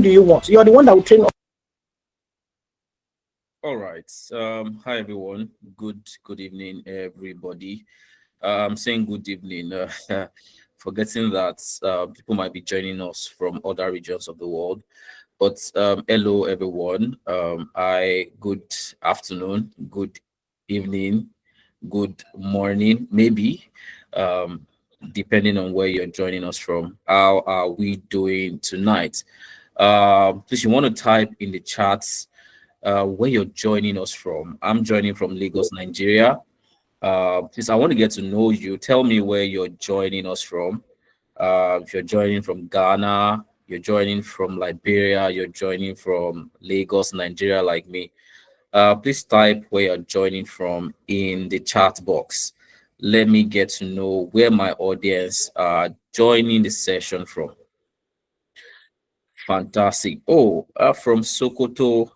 do you want? You're the one that will train. All right. Hi everyone. Good evening, everybody. I'm saying good evening, forgetting that people might be joining us from other regions of the world. But hello everyone. I good afternoon, good evening, good morning, maybe, um, depending on where you're joining us from. How are we doing tonight? Please, you want to type in the chats where you're joining us from. I'm joining from Lagos, Nigeria. Please, I want to get to know you. Tell me where you're joining us from. If you're joining from Ghana, you're joining from Liberia, you're joining from Lagos, Nigeria, like me. Please type where you're joining from in the chat box. Let me get to know where my audience are joining the session from. Fantastic. Oh, from Sokoto.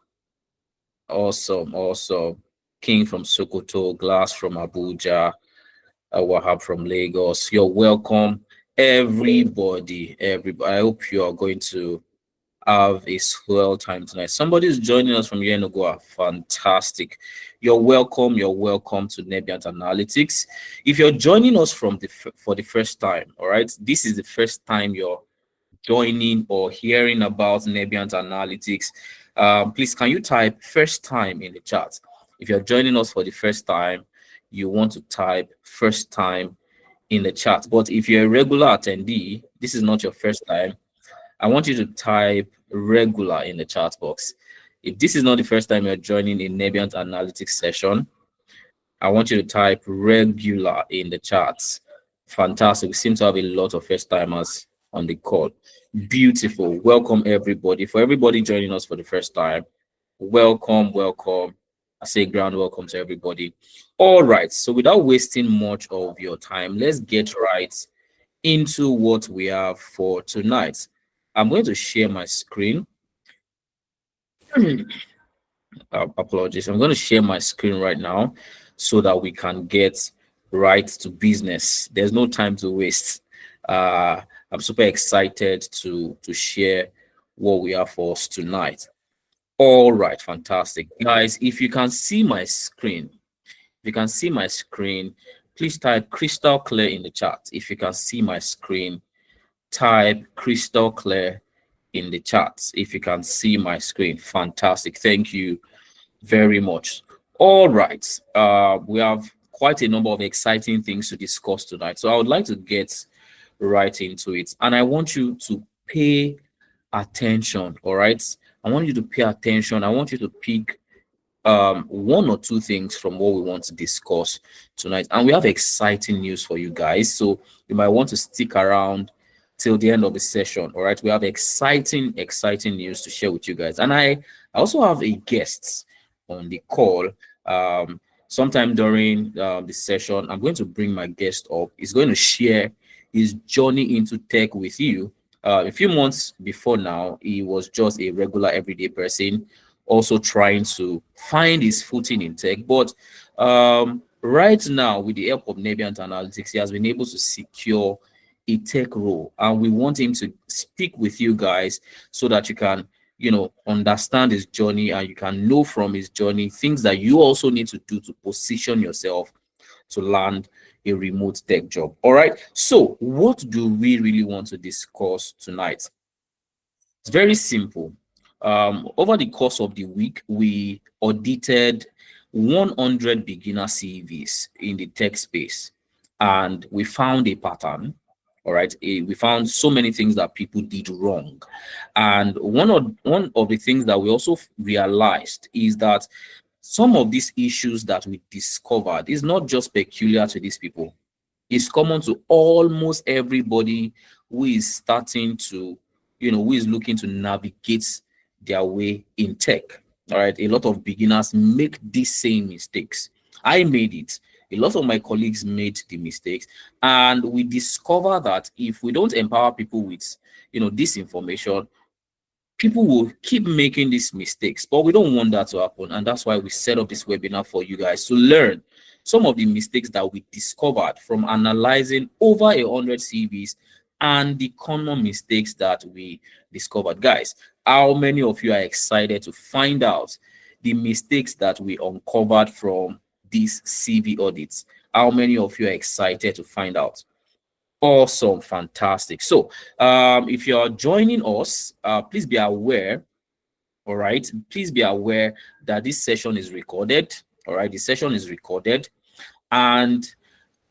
Awesome, awesome. King from Sokoto, Glass from Abuja, Wahab from Lagos. You're welcome, everybody. Everybody. I hope you are going to have a swell time tonight. Somebody is joining us from Yenagoa. Fantastic. You're welcome. You're welcome to Nebiant Analytics. If you're joining us from for the first time, all right, this is the first time you're joining or hearing about Nebiant Analytics, please can you type first time in the chat? If you're joining us for the first time, you want to type first time in the chat. But if you're a regular attendee, this is not your first time, I want you to type regular in the chat box. If this is not the first time you're joining a Nebiant Analytics session, I want you to type regular in the chats. Fantastic. We seem to have a lot of first timers on the call. Beautiful. Welcome, everybody. For everybody joining us for the first time, welcome, welcome. I say ground welcome to everybody. All right. So, without wasting much of your time, let's get right into what we have for tonight. I'm going to share my screen. Apologies. I'm going to share my screen right now so that we can get right to business. There's no time to waste. I'm super excited to share what we have for us tonight. All right, fantastic. Guys, if you can see my screen, please type crystal clear in the chat. If you can see my screen, type crystal clear in the chat. If you can see my screen, fantastic. Thank you very much. All right. We have quite a number of exciting things to discuss tonight. So I would like to get right into it. And I want you to pay attention. All right. I want you to pay attention. I want you to pick one or two things from what we want to discuss tonight. And we have exciting news for you guys. So you might want to stick around till the end of the session. All right. We have exciting news to share with you guys. And I also have a guest on the call. Sometime during the session, I'm going to bring my guest up. He's going to share his journey into tech with you. A few months before now, he was just a regular everyday person, also trying to find his footing in tech. But right now, with the help of Nebiant Analytics, he has been able to secure a tech role, and we want him to speak with you guys so that you can understand his journey, and you can know from his journey things that you also need to do to position yourself to land a remote tech job. All right. So what do we really want to discuss tonight? It's very simple. Over the course of the week, we audited 100 beginner CVs in the tech space, and we found a pattern. All right, we found so many things that people did wrong, and one of the things that we also realized is that some of these issues that we discovered is not just peculiar to these people. It's common to almost everybody who is starting to, who is looking to navigate their way in tech. All right, a lot of beginners make these same mistakes. I made it. A lot of my colleagues made the mistakes, and we discover that if we don't empower people with, this information, people will keep making these mistakes. But we don't want that to happen, and that's why we set up this webinar for you guys to learn some of the mistakes that we discovered from analyzing over 100 CVs and the common mistakes that we discovered. Guys, How many of you are excited to find out the mistakes that we uncovered from these CV audits? How many of you are excited to find out? Awesome, fantastic. So, if you are joining us, please be aware. All right, please be aware that this session is recorded. All right, the session is recorded, and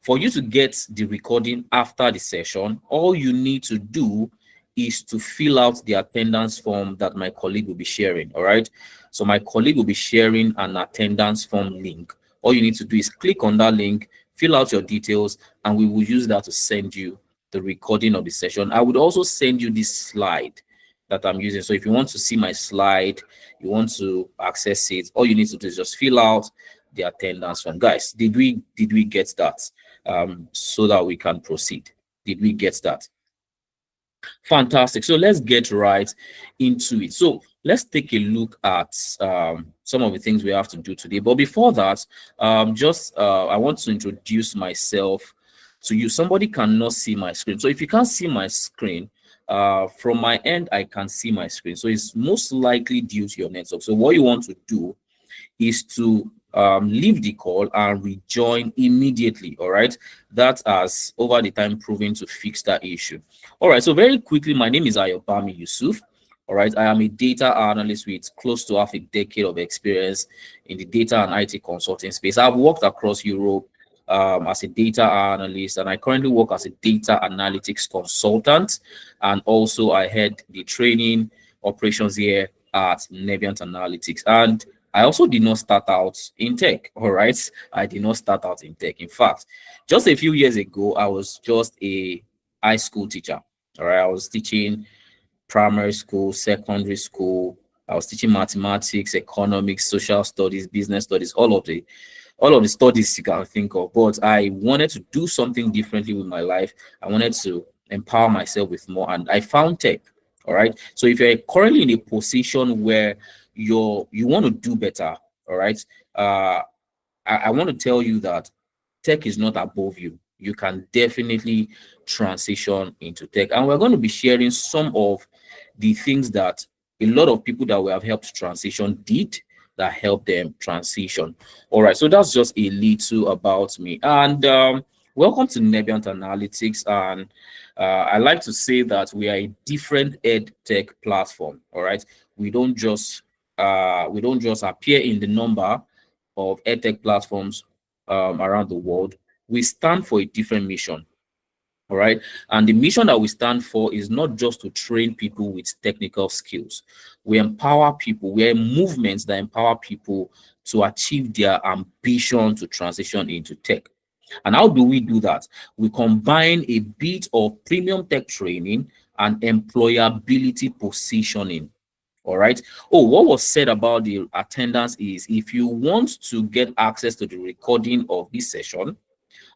for you to get the recording after the session, all you need to do is to fill out the attendance form that my colleague will be sharing. All right. So my colleague will be sharing an attendance form link. All you need to do is click on that link, fill out your details, and we will use that to send you the recording of the session. I would also send you this slide that I'm using. So if you want to see my slide, you want to access it, all you need to do is just fill out the attendance form. Guys, did we get that? So that we can proceed. Did we get that? Fantastic. So let's get right into it. So let's take a look at some of the things we have to do today. But before that, I want to introduce myself to you. Somebody cannot see my screen. So if you can't see my screen, from my end, I can see my screen. So it's most likely due to your network. So what you want to do is to leave the call and rejoin immediately. All right, that has over the time proven to fix that issue. All right, so very quickly, my name is Ayobami Yusuf. All right, I am a data analyst with close to half a decade of experience in the data and IT consulting space. I've worked across Europe as a data analyst, and I currently work as a data analytics consultant, and also I head the training operations here at Nebiant Analytics. And I also did not start out in tech. All right, I did not start out in tech. In fact, just a few years ago, I was just a high school teacher. All right, I was teaching primary school, secondary school. I was teaching mathematics, economics, social studies, business studies, all of the studies you can think of. But I wanted to do something differently with my life. I wanted to empower myself with more, and I found tech. All right. So if you're currently in a position where you want to do better, all right, I want to tell you that tech is not above you. You can definitely transition into tech, and we're going to be sharing some of the things that a lot of people that we have helped transition did that helped them transition. All right, so that's just a little about me, and welcome to Nebiant Analytics. And I like to say that we are a different ed tech platform. All right, we don't just appear in the number of edtech platforms around the world. We stand for a different mission. All right. And the mission that we stand for is not just to train people with technical skills. We empower people. We're movements that empower people to achieve their ambition to transition into tech. And how do we do that? We combine a bit of premium tech training and employability positioning. All right. Oh, what was said about the attendance is if you want to get access to the recording of this session,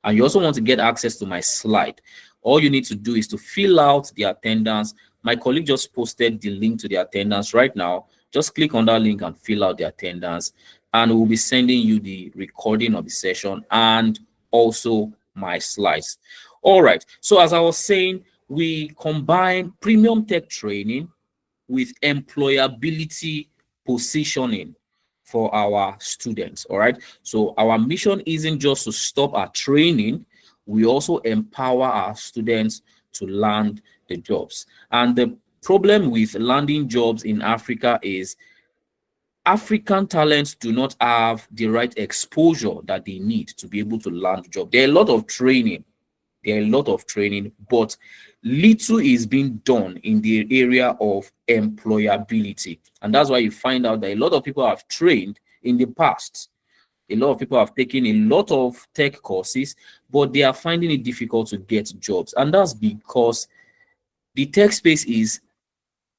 and you also want to get access to my slide, all you need to do is to fill out the attendance. My colleague just posted the link to the attendance right now. Just click on that link and fill out the attendance, and we'll be sending you the recording of the session and also my slides. All right. So as I was saying, we combine premium tech training with employability positioning for our students. All right. So our mission isn't just to stop our training, we also empower our students to land the jobs. And the problem with landing jobs in Africa is African talents do not have the right exposure that they need to be able to land jobs. There are a lot of training, but little is being done in the area of employability. And that's why you find out that a lot of people have trained in the past. A lot of people have taken a lot of tech courses, but they are finding it difficult to get jobs. And that's because the tech space is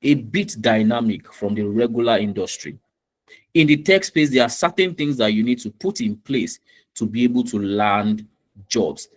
a bit dynamic from the regular industry. In the tech space, there are certain things that you need to put in place to be able to land jobs.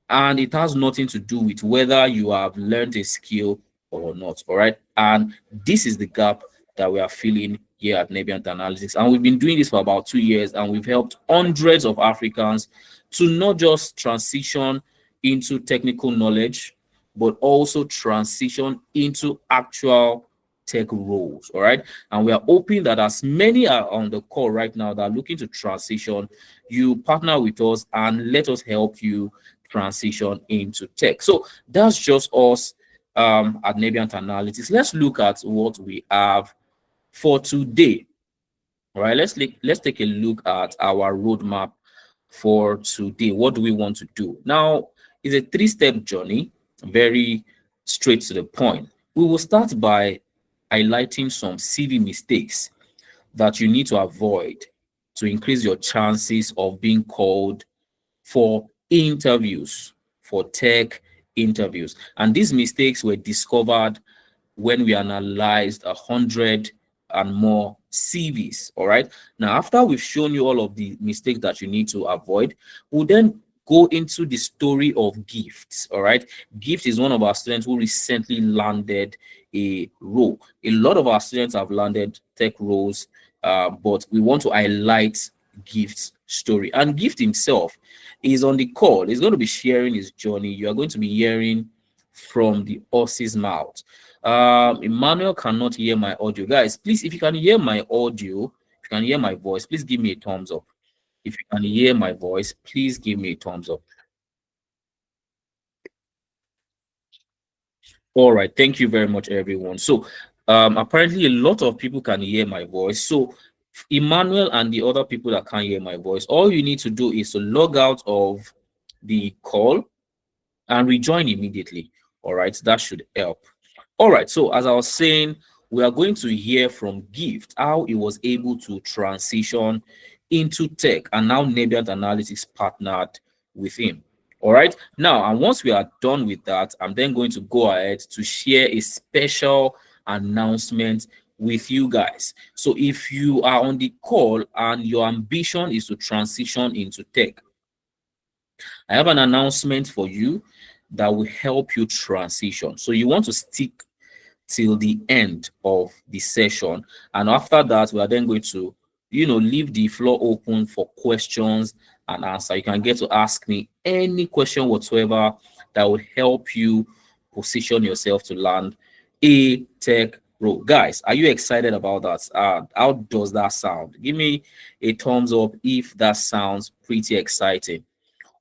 And it has nothing to do with whether you have learned a skill or not. All right. And this is the gap that we are filling here at Nebiant Analytics. And we've been doing this for about 2 years, and we've helped hundreds of Africans to not just transition into technical knowledge, but also transition into actual tech roles. All right. And we are hoping that as many are on the call right now that are looking to transition, you partner with us and let us help you transition into tech. So that's just us at Navient Analytics. Let's look at what we have for today. All right, let's take a look at our roadmap for today. What do we want to do? Now, it's a three-step journey, very straight to the point. We will start by highlighting some CV mistakes that you need to avoid to increase your chances of being called for interviews, for tech interviews. And these mistakes were discovered when we analyzed 100 and more CVs. All right. Now, after we've shown you all of the mistakes that you need to avoid, we'll then go into the story of Gifts. All right. Gift is one of our students who recently landed a role. A lot of our students have landed tech roles, but we want to highlight Gift's story. And Gift himself is on the call. He's going to be sharing his journey. You are going to be hearing from the horse's mouth. Emmanuel cannot hear my audio. Guys, please, if you can hear my audio, if you can hear my voice, please give me a thumbs up. If you can hear my voice, please give me a thumbs up. All right, thank you very much, everyone. So, apparently, a lot of people can hear my voice. So, Emmanuel and the other people that can't hear my voice, all you need to do is to log out of the call and rejoin immediately. All right, that should help. All right, so as I was saying, we are going to hear from Gift how he was able to transition into tech, and now Navient Analytics partnered with him. All right, now, and once we are done with that, I'm then going to go ahead to share a special announcement with you guys. So if you are on the call and your ambition is to transition into tech, I have an announcement for you that will help you transition. So you want to stick till the end of the session, and after that we are then going to leave the floor open for questions and answer. You can get to ask me any question whatsoever that would help you position yourself to land a tech role. Guys, are you excited about that? How does that sound? Give me a thumbs up if that sounds pretty exciting.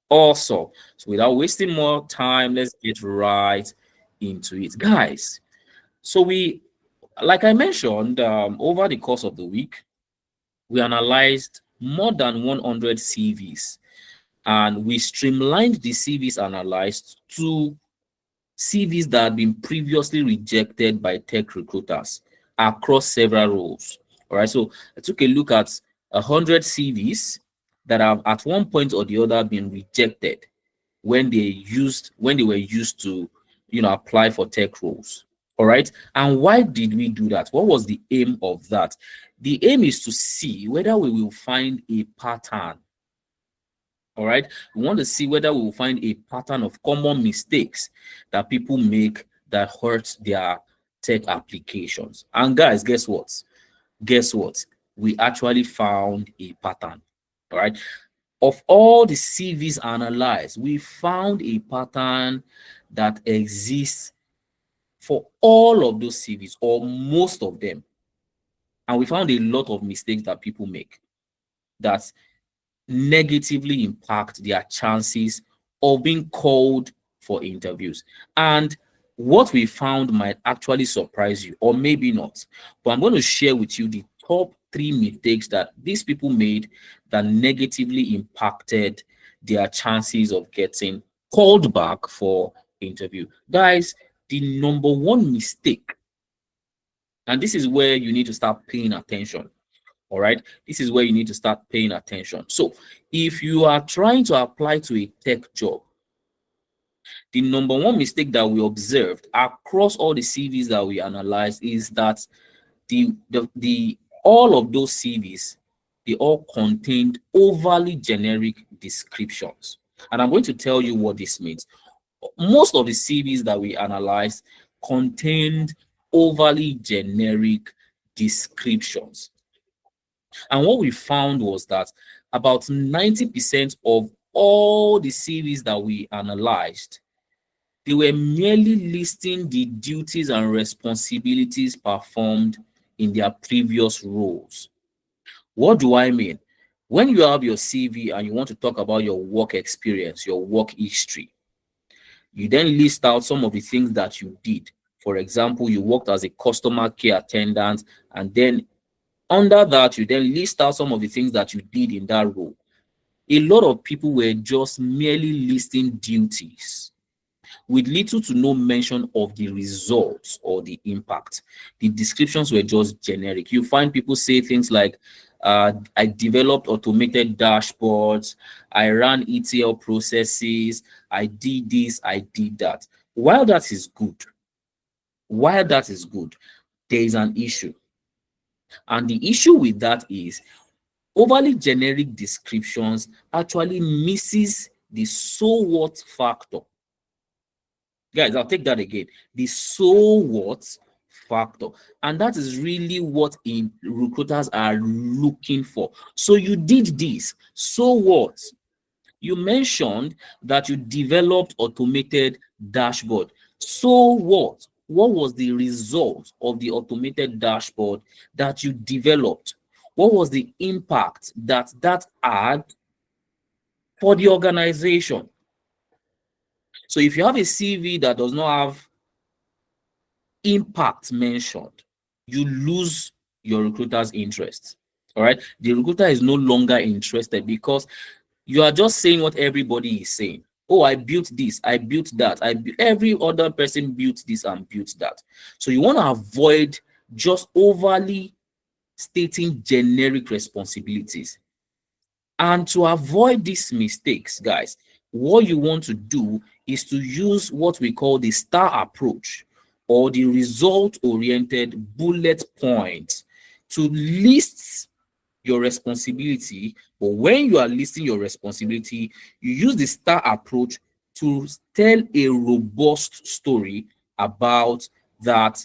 Also, so without wasting more time, let's get right into it, guys. So like I mentioned, over the course of the week, we analyzed more than 100 CVs, and we streamlined the CVs analyzed to CVs that had been previously rejected by tech recruiters across several roles. All right, so I took a look at 100 CVs that have at one point or the other been rejected when they were used to apply for tech roles. All right, and why did we do that? What was the aim of that? The aim is to see whether we will find a pattern. All right, we want to see whether we will find a pattern of common mistakes that people make that hurt their tech applications. And guys, guess what, we actually found a pattern. All right, of all the CVs analyzed, we found a pattern that exists for all of those CVs or most of them. And we found a lot of mistakes that people make that negatively impact their chances of being called for interviews. And what we found might actually surprise you, or maybe not. But I'm going to share with you the top 3 mistakes that these people made that negatively impacted their chances of getting called back for interview. Guys, the number 1 mistake, and this is where you need to start paying attention. All right, this is where you need to start paying attention. So if you are trying to apply to a tech job, the number 1 mistake that we observed across all the CVs that we analyzed is that the all of those CVs, they all contained overly generic descriptions. And I'm going to tell you what this means. Most of the CVs that we analyzed contained overly generic descriptions. And what we found was that about 90% of all the CVs that we analyzed They were merely listing the duties and responsibilities performed in their previous roles. What do I mean? When you have your CV and you want to talk about your work experience, your work history, you then list out some of the things that you did. For example, you worked as a customer care attendant, and then under that, you then list out some of the things that you did in that role. A lot of people were just merely listing duties with little to no mention of the results or the impact. The descriptions were just generic. You find people say things like, I developed automated dashboards, I ran ETL processes, I did this, I did that. While that is good, while that is good, there is an issue. And the issue with that is overly generic descriptions actually misses the so what factor. Guys, I'll take that again. The so what factor. And that is really what recruiters are looking for. So you did this. So what? You mentioned that you developed automated dashboard. So what? What was the result of the automated dashboard that you developed? What was the impact that had for the organization? So if you have a CV that does not have impact mentioned, you lose your recruiter's interest. All right. The recruiter is no longer interested because you are just saying what everybody is saying. Oh, I built this, I built that, every other person built this and built that. So you want to avoid just overly stating generic responsibilities. And to avoid these mistakes, guys, what you want to do is to use what we call the STAR approach or the result-oriented bullet point to list your responsibility. But when you are listing your responsibility, you use the STAR approach to tell a robust story about that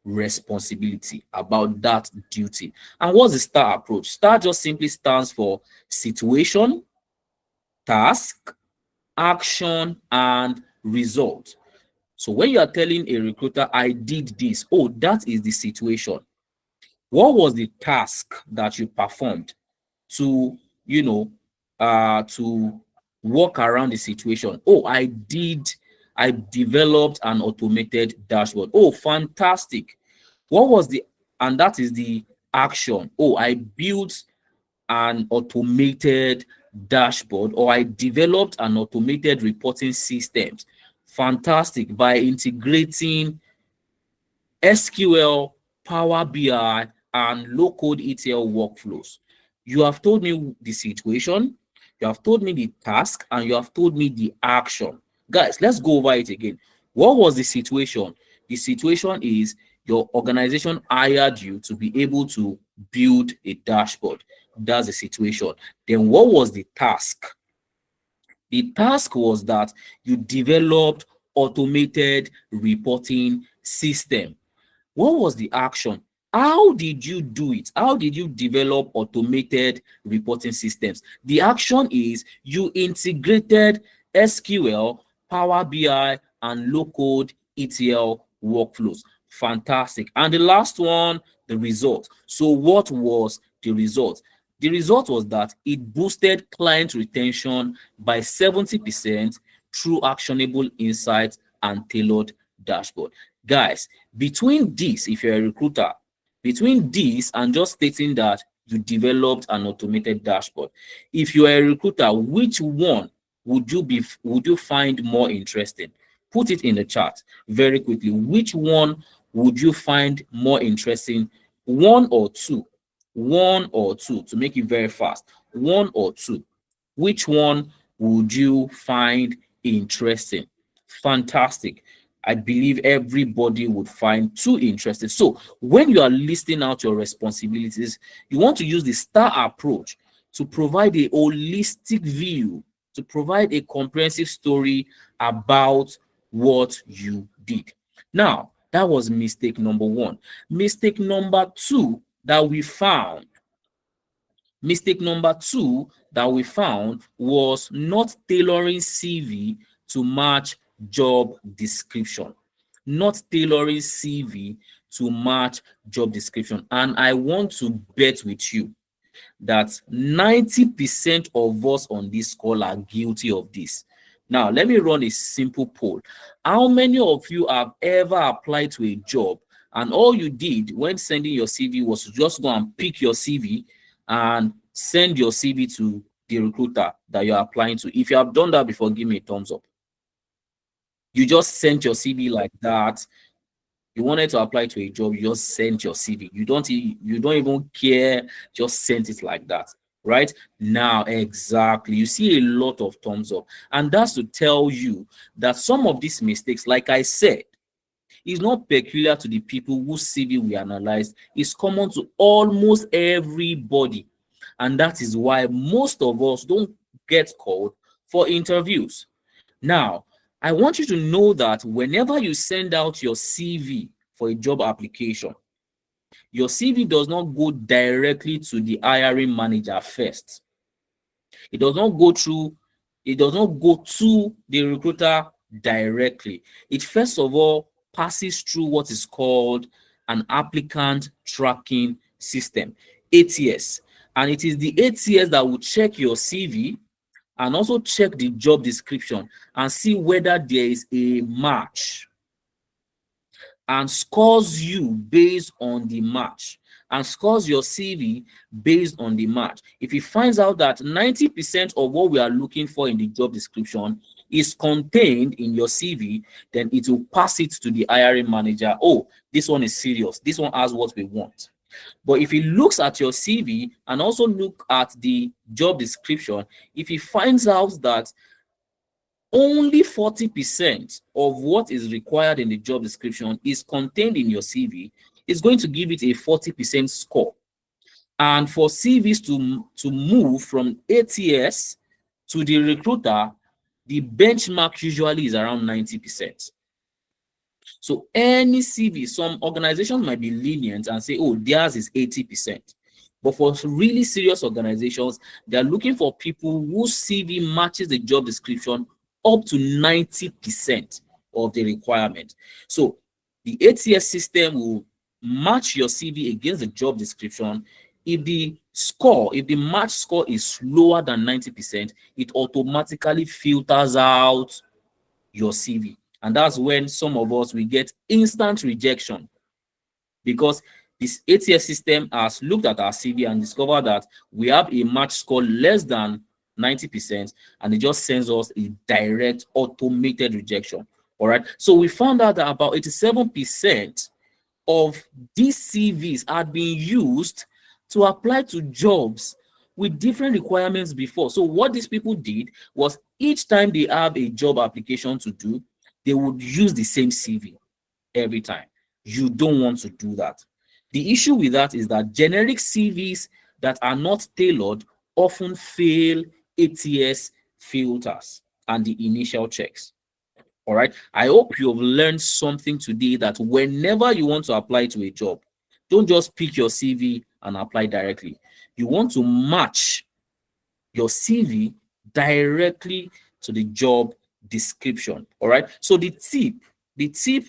responsibility, about that duty. And what's the STAR approach? STAR just simply stands for situation, task, action, and result. So when you are telling a recruiter, I did this, oh, that is the situation. What was the task that you performed to, to work around the situation? Oh, I developed an automated dashboard. Oh, fantastic. What was the, and that is the action. Oh, I built an automated dashboard, or I developed an automated reporting system. Fantastic. By integrating SQL, Power BI, and low-code ETL workflows. You have told me the situation, you have told me the task, and you have told me the action. Guys, let's go over it again. What was the situation? The situation is your organization hired you to be able to build a dashboard. That's the situation. Then what was the task? The task was that you developed automated reporting system. What was the action? How did you do it? How did you develop automated reporting systems? The action is you integrated SQL, Power BI, and low-code ETL workflows. Fantastic. And the last one, the result. So what was the result? The result was that it boosted client retention by 70% through actionable insights and tailored dashboard. Guys, between this, if you're a recruiter, between this and just stating that you developed an automated dashboard, if you are a recruiter, which one would you find more interesting? Put it in the chat very quickly. Which one would you find more interesting? One or two? One or two, to make it very fast. One or two. Which one would you find interesting? Fantastic. I believe everybody would find two interesting. So when you are listing out your responsibilities, you want to use the STAR approach to provide a holistic view, to provide a comprehensive story about what you did. Now, that was mistake number one. Mistake number two that we found Mistake number two that we found was not tailoring CV to match job description, not tailoring CV to match job description. And I want to bet with you that 90% of us on this call are guilty of this. Now, let me run a simple poll. How many of you have ever applied to a job and all you did when sending your CV was to just go and pick your CV and send your CV to the recruiter that you're applying to? If you have done that before, give me a thumbs up. You just sent your CV like that. You wanted to apply to a job, you just sent your CV. You don't even care, just sent it like that. Right now, exactly. You see a lot of thumbs up, and that's to tell you that some of these mistakes, like I said, is not peculiar to the people whose CV we analyzed. It's common to almost everybody, and that is why most of us don't get called for interviews. Now, I want you to know that whenever you send out your CV for a job application, your CV does not go directly to the hiring manager first. It does not go through, it does not go to the recruiter directly. It first of all passes through what is called an applicant tracking system, ATS. And it is the ATS that will check your CV and also check the job description and see whether there is a match, and scores you based on the match, and scores your CV based on the match. If he finds out that 90% of what we are looking for in the job description is contained in your CV, then it will pass it to the hiring manager. Oh, this one is serious. This one has what we want. But if he looks at your CV and also look at the job description, if he finds out that only 40% of what is required in the job description is contained in your CV, it's going to give it a 40% score. And for CVs to move from ATS to the recruiter, the benchmark usually is around 90%. So any CV, some organizations might be lenient and say, oh, theirs is 80%. But for really serious organizations, they're looking for people whose CV matches the job description up to 90% of the requirement. So the ATS system will match your CV against the job description. If the match score is lower than 90%, it automatically filters out your CV. And that's when some of us will get instant rejection, because this ATS system has looked at our CV and discovered that we have a match score less than 90%, and it just sends us a direct automated rejection. All right. So we found out that about 87% of these CVs had been used to apply to jobs with different requirements before. So what these people did was, each time they have a job application to do, they would use the same CV every time. You don't want to do that. The issue with that is that generic CVs that are not tailored often fail ATS filters and the initial checks. All right. I hope you have learned something today, that whenever you want to apply to a job, don't just pick your CV and apply directly. You want to match your CV directly to the job description. All right. So the tip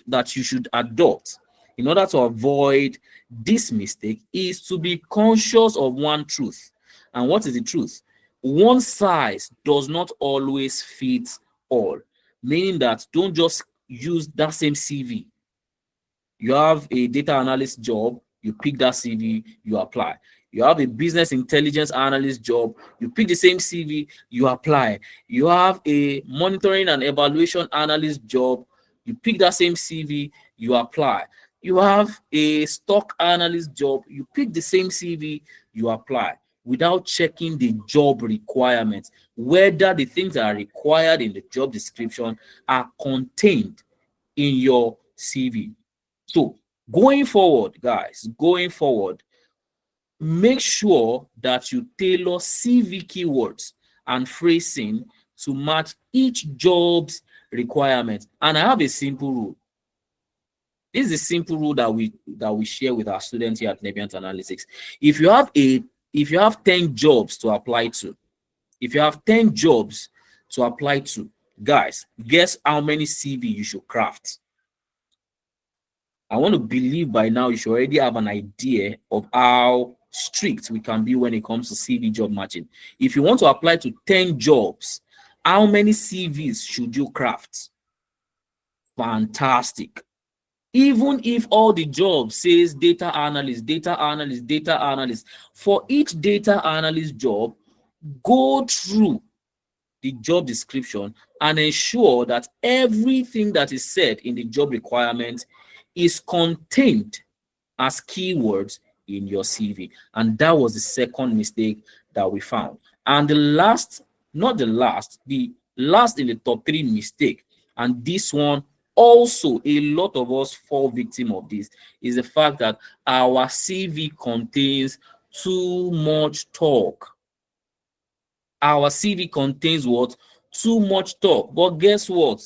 that you should adopt in order to avoid this mistake is to be conscious of one truth. And what is the truth? One size does not always fit all, meaning that don't just use that same CV. You have a data analyst job, you pick that CV, you apply. You have a business intelligence analyst job, you pick the same CV, you apply. You have a monitoring and evaluation analyst job, you pick that same CV, you apply. You have a stock analyst job, you pick the same CV, you apply, without checking the job requirements, whether the things that are required in the job description are contained in your CV. So going forward, guys, make sure that you tailor CV keywords and phrasing to match each job's requirement. And I have a simple rule. This is a simple rule that we share with our students here at Nebiant Analytics. If you have 10 jobs to apply to, if you have 10 jobs to apply to, Guys, guess how many CV you should craft? I want to believe by now you should already have an idea of how strict we can be when it comes to CV job matching. If you want to apply to 10 jobs, how many CVs should you craft? Fantastic. Even if all the job says data analyst, data analyst, data analyst, for each data analyst job, go through the job description and ensure that everything that is said in the job requirement is contained as keywords in your CV. And that was the second mistake that we found. And the last, not the last in the top 3 mistake, and this one also a lot of us fall victim of this, is the fact that our CV contains too much talk. Our CV contains what? Too much talk. But guess what?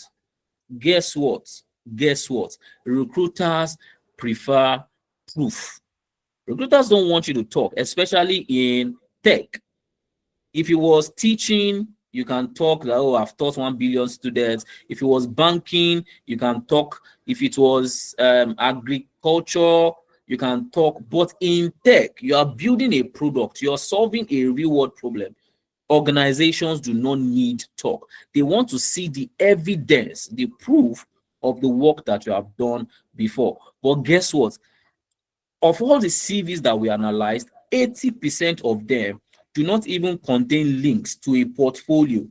Guess what? Guess what? Recruiters prefer proof. Recruiters don't want you to talk, especially in tech. If it was teaching, you can talk that, oh, I've taught 1 billion students. If it was banking, you can talk. If it was agriculture, you can talk. But in tech, you are building a product, you're solving a real world problem. Organizations do not need talk. They want to see the evidence, the proof of the work that you have done before. But guess what? Of all the CVs that we analyzed, 80% of them do not even contain links to a portfolio.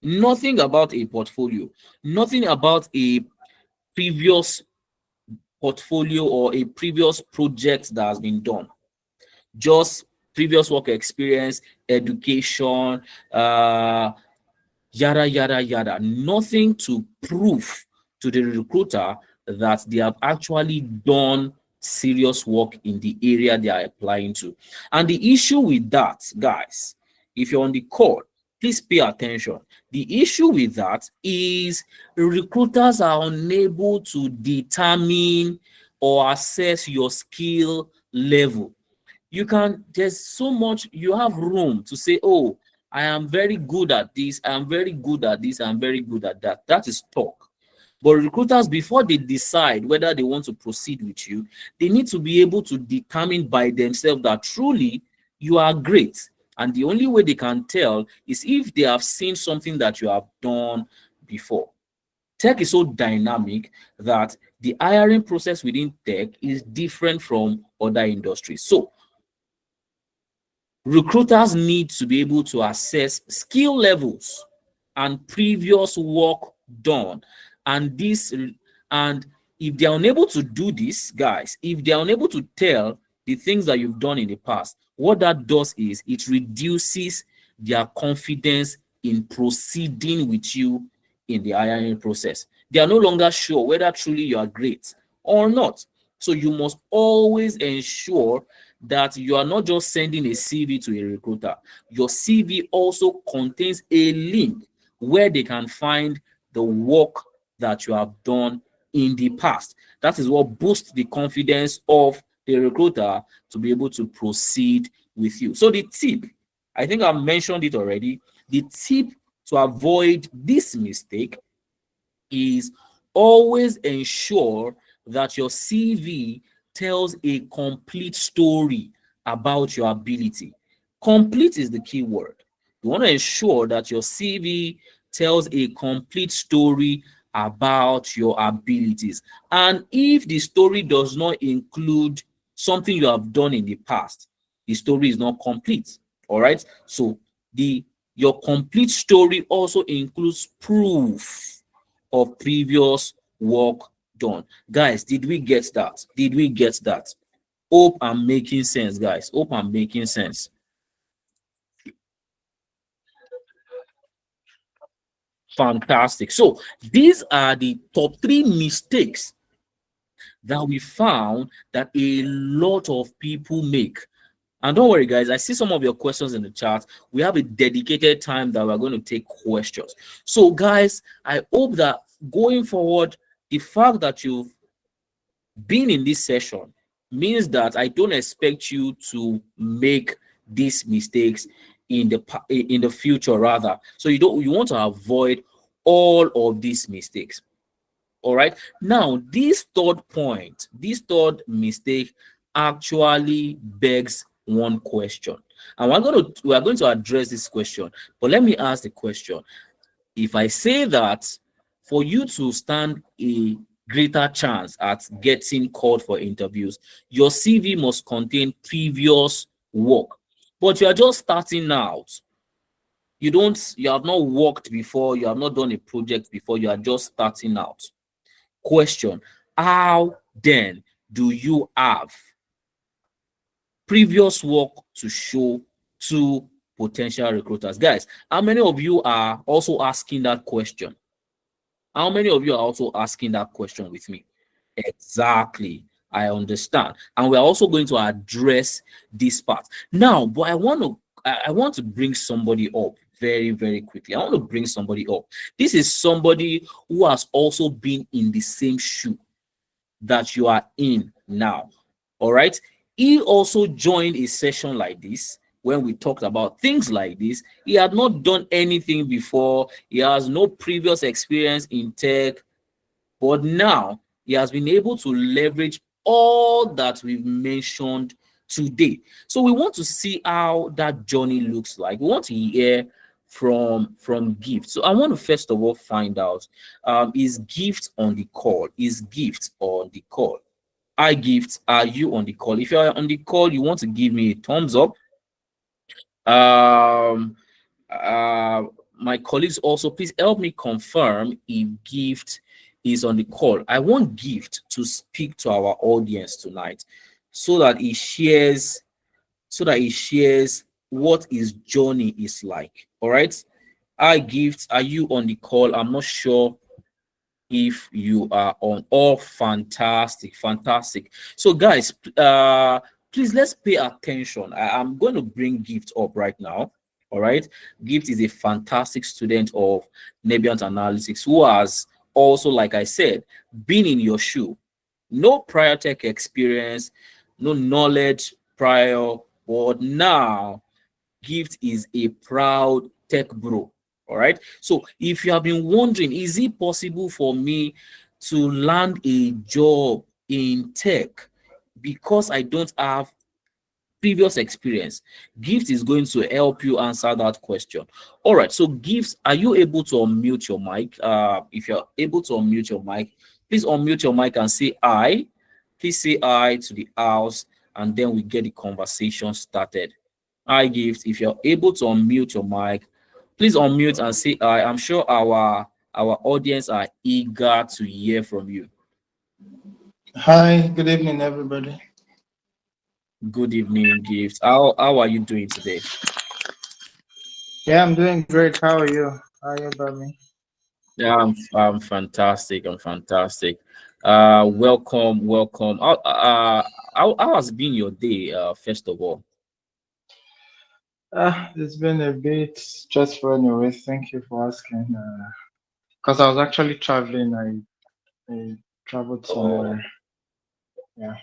Nothing about a portfolio, nothing about a previous portfolio or a previous project that has been done. Just previous work experience, education, yada, yada, yada. Nothing to prove to the recruiter that they have actually done serious work in the area they are applying to. And the issue with that, guys, if you're on the call, please pay attention. The issue with that is recruiters are unable to determine or assess your skill level. There's so much, you have room to say, oh, I am very good at this, I am very good at this, I'm very good at that. That is talk. But recruiters, before they decide whether they want to proceed with you, they need to be able to determine by themselves that truly you are great. And the only way they can tell is if they have seen something that you have done before. Tech is so dynamic that the hiring process within tech is different from other industries. So recruiters need to be able to assess skill levels and previous work done. And if they are unable to do this, guys, if they are unable to tell the things that you've done in the past, what that does is it reduces their confidence in proceeding with you in the hiring process. They are no longer sure whether truly you are great or not. So you must always ensure that you are not just sending a CV to a recruiter. Your CV also contains a link where they can find the work that you have done in the past. That is what boosts the confidence of the recruiter to be able to proceed with you. So the tip, I think I've mentioned it already, the tip to avoid this mistake is always ensure that your CV tells a complete story about your ability. Complete is the key word. You want to ensure that your CV tells a complete story about your abilities. And if the story does not include something you have done in the past, the story is not complete. All right. So your complete story also includes proof of previous work done. Guys, did we get that? Did we get that? Hope I'm making sense, guys. Hope I'm making sense. Fantastic. So these are the top 3 mistakes that we found that a lot of people make. And don't worry, guys, I see some of your questions in the chat. We have a dedicated time that we're going to take questions. So, guys, I hope that going forward, the fact that you've been in this session means that I don't expect you to make these mistakes in the future rather. So you want to avoid all of these mistakes. All right. Now, this third mistake actually begs one question. And we are going to address this question. But let me ask the question. If I say that for you to stand a greater chance at getting called for interviews, your CV must contain previous work. But you are just starting out. You have not worked before, you have not done a project before, you are just starting out. Question: how then do you have previous work to show to potential recruiters? Guys, how many of you are also asking that question? How many of you are also asking that question with me? Exactly. I understand. And we're also going to address this part. Now, but I want to bring somebody up very, very quickly. I want to bring somebody up. This is somebody who has also been in the same shoe that you are in now. All right. He also joined a session like this when we talked about things like this. He had not done anything before, he has no previous experience in tech, but now he has been able to leverage all that we've mentioned today. So we want to see how that journey looks like. We want to hear from Gift. So I want to first of all find out, is Gift on the call? Is Gift on the call? I Gift, are you on the call? If you are on the call, you want to give me a thumbs up. Um, uh, my colleagues also, please help me confirm if Gift is on the call. I want Gift to speak to our audience tonight so that he shares what his journey is like. All right. I Gift, are you on the call? I'm not sure if you are on. Oh, fantastic, fantastic. So guys, please let's pay attention. I'm going to bring Gift up right now. All right. Gift is a fantastic student of Nebient Analytics who has also, like I said, been in your shoe. No prior tech experience, no knowledge prior, but now Gift is a proud tech bro. All right. So if you have been wondering, is it possible for me to land a job in tech because I don't have previous experience? Gift is going to help you answer that question. All right. So Gift, are you able to unmute your mic? If you're able to unmute your mic, please unmute your mic and say I. Please say I to the house, and then we get the conversation started. I Gift, if you're able to unmute your mic, please unmute and say I. I'm sure our audience are eager to hear from you. Hi, good evening, everybody. Good evening, Gift. How are you doing today? Yeah, I'm doing great. How are you? How are you, Bami? Yeah, I'm fantastic. I'm fantastic. Welcome. How has been your day? First of all. It's been a bit stressful anyway. Thank you for asking. Because I was actually traveling. I traveled Oh, somewhere. Yeah.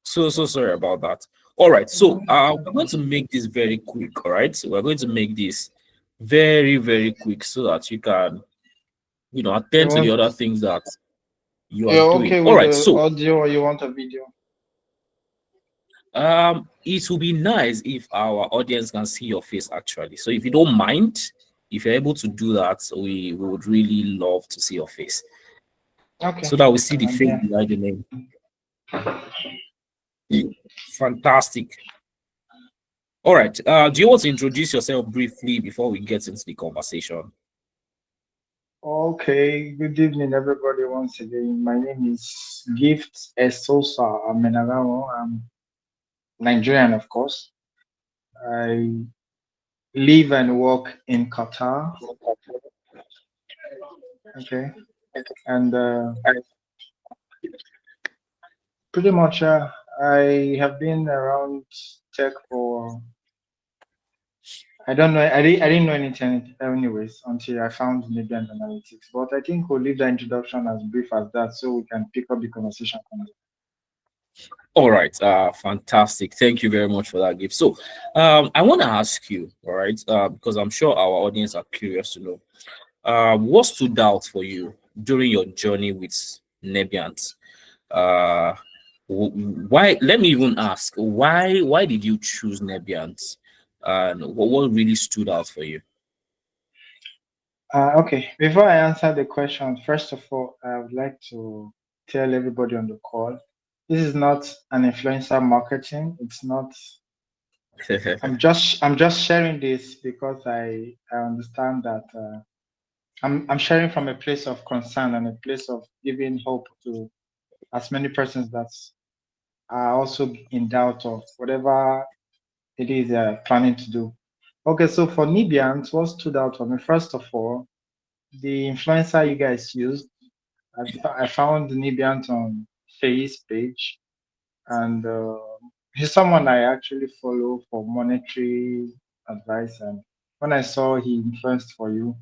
so sorry about that. All right, so we're going to make this very quick. All right, so we're going to make this very, very quick so that you can, You attend to the want? other things that you are You're doing. okay All with right, the so audio, or you want a video? it will be nice if our audience can see your face actually. So if you don't mind, if you're able to do that, we would really love to see your face Okay, so that we see the I'm face here. behind the name. Fantastic. All right. Do you want to introduce yourself briefly before we get into the conversation? Okay, good evening, everybody. Once again, my name is Gift Esosa Amenagamo. I'm Nigerian, of course. I live and work in Qatar. Okay, and pretty much I have been around tech for I don't know I didn't know anything anyways until I found media and analytics. But I think we'll leave the introduction as brief as that so we can pick up the conversation from there. All right, fantastic. Thank you very much for that gift. So, I want to ask you, all right, because I'm sure our audience are curious to know, what stood out for you during your journey with Nebiant? Uh, why? Let me even ask, why did you choose Nebiant? And what really stood out for you? Okay, before I answer the question, first of all, I would like to tell everybody on the call, this is not an influencer marketing. It's not. I'm just sharing this because I understand that I'm sharing from a place of concern and a place of giving hope to as many persons that are also in doubt of whatever it is they're planning to do. Okay, so for Nibians, what stood out for me, first of all, the influencer you guys used, I found Nibian on Face page, and he's someone I actually follow for monetary advice. And when I saw he influenced for you,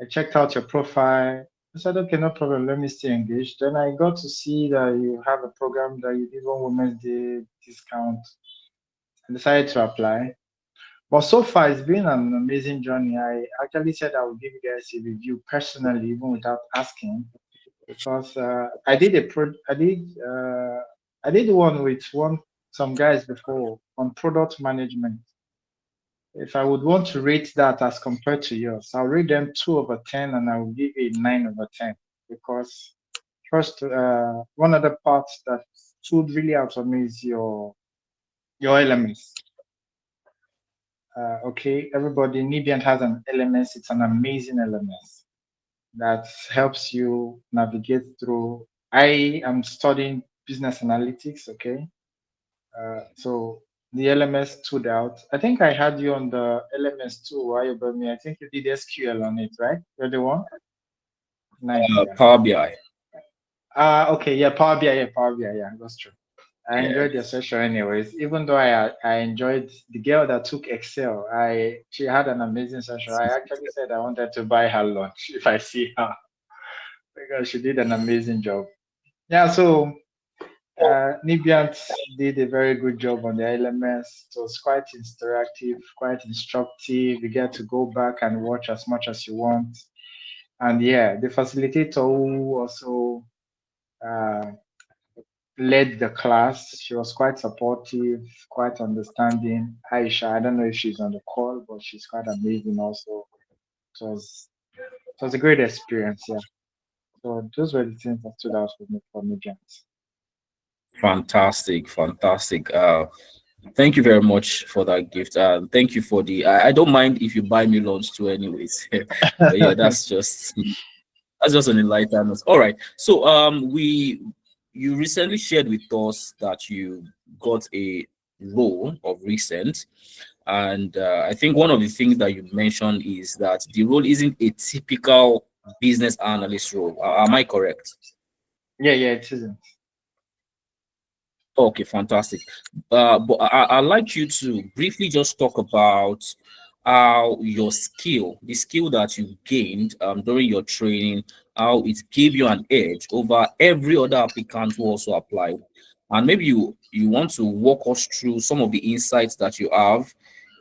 I checked out your profile. I said, okay, no problem. Let me stay engaged. Then I got to see that you have a program that you give on Women's Day discount. I decided to apply. But so far, it's been an amazing journey. I actually said I would give you guys a review personally, even without asking, because I did one with some guys before on product management. If I would want to rate that as compared to yours, I'll rate them 2/10, and I will give a 9/10 because first, one of the parts that stood really out for me is your elements. Okay, everybody, Nibian has an LMS. It's an amazing LMS that helps you navigate through. I am studying business analytics. Okay, so the LMS stood out. I think I had you on the LMS too. Why about me? I think you did SQL on it, right? You're the one. Nice, yeah. Power BI. Okay, yeah, Power BI, yeah, Power BI, yeah, that's true. I Yeah. enjoyed your session anyways. Even though I enjoyed the girl that took Excel, I she had an amazing session. I actually said I wanted to buy her lunch if I see her because she did an amazing job. Yeah, so Nibiant did a very good job on the LMS. It was quite interactive, quite instructive. You get to go back and watch as much as you want. And yeah, the facilitator who also uh, led the class. She was quite supportive, quite understanding. Aisha, I don't know if she's on the call, but she's quite amazing also. It was it was a great experience, yeah. So those were the things that stood out for me, James. Fantastic, fantastic. Thank you very much for that gift. Thank you for the. I don't mind if you buy me lunch too, anyways. But yeah, that's just an enlightened note. All right. So you recently shared with us that you got a role of recent, and I think one of the things that you mentioned is that the role isn't a typical business analyst role. Am I correct? Yeah, yeah, it isn't. Okay, fantastic. But I'd like you to briefly just talk about how your skill, the skill that you gained during your training, how it gave you an edge over every other applicant who also applied. And maybe you want to walk us through some of the insights that you have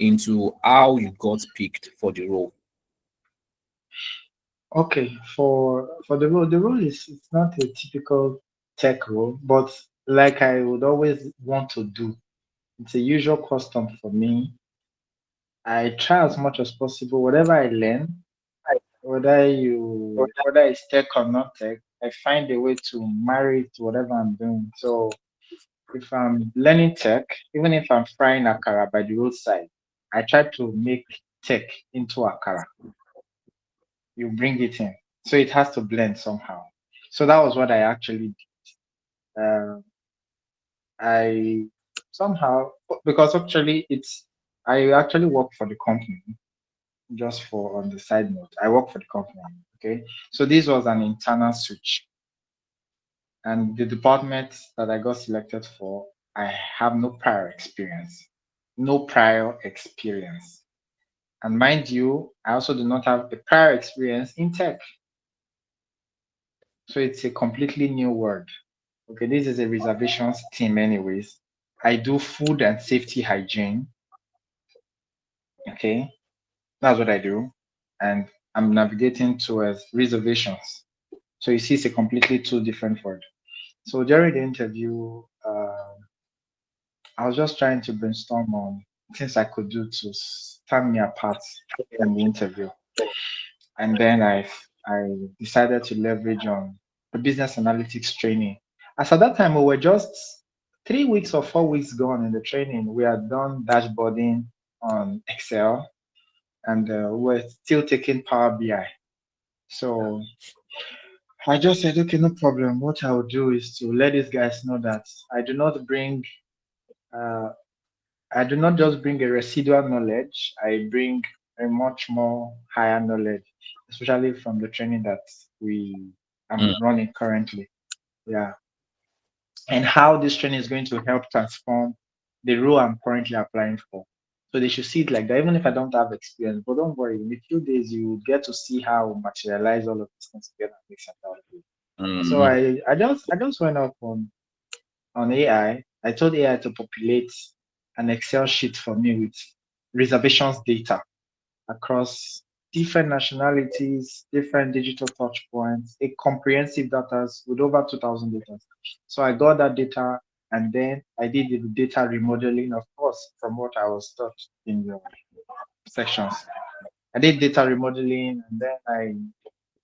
into how you got picked for the role. Okay, for the role is it's not a typical tech role, but like I would always want to do, it's a usual custom for me. I try as much as possible, whatever I learn, whether it's tech or not tech, I find a way to marry it to whatever I'm doing. So if I'm learning tech, even if I'm frying akara by the roadside, I try to make tech into akara. You bring it in, so it has to blend somehow. So that was what I actually did. I somehow, because actually I actually work for the company. Just for on the side note, I work for the company. Okay, so this was an internal switch. And the department that I got selected for, I have no prior experience. No prior experience. And mind you, I also do not have a prior experience in tech. So it's a completely new world. Okay, this is a reservations team, anyways. I do food and safety hygiene. Okay, that's what I do. And I'm navigating towards reservations. So you see, it's a completely two different word. So during the interview, I was just trying to brainstorm on things I could do to stand me apart in the interview. And then I decided to leverage on the business analytics training. As at that time, we were just 3 weeks or 4 weeks gone in the training. We had done dashboarding on Excel, and we were still taking Power BI. So I just said, okay, no problem. What I will do is to let these guys know that I do not bring, uh, I do not just bring a residual knowledge. I bring a much more higher knowledge, especially from the training that we Mm, am running currently. Yeah, and how this training is going to help transform the role I'm currently applying for. So they should see it like that, even if I don't have experience. But don't worry, in a few days you will get to see how we materialize all of these things together and make something out of it. So mm, I just went up on AI. I told AI to populate an Excel sheet for me with reservations data across different nationalities, different digital touch points, a comprehensive data with over 2,000 data. So I got that data and then I did the data remodeling, of course, from what I was taught in the sections. I did data remodeling and then I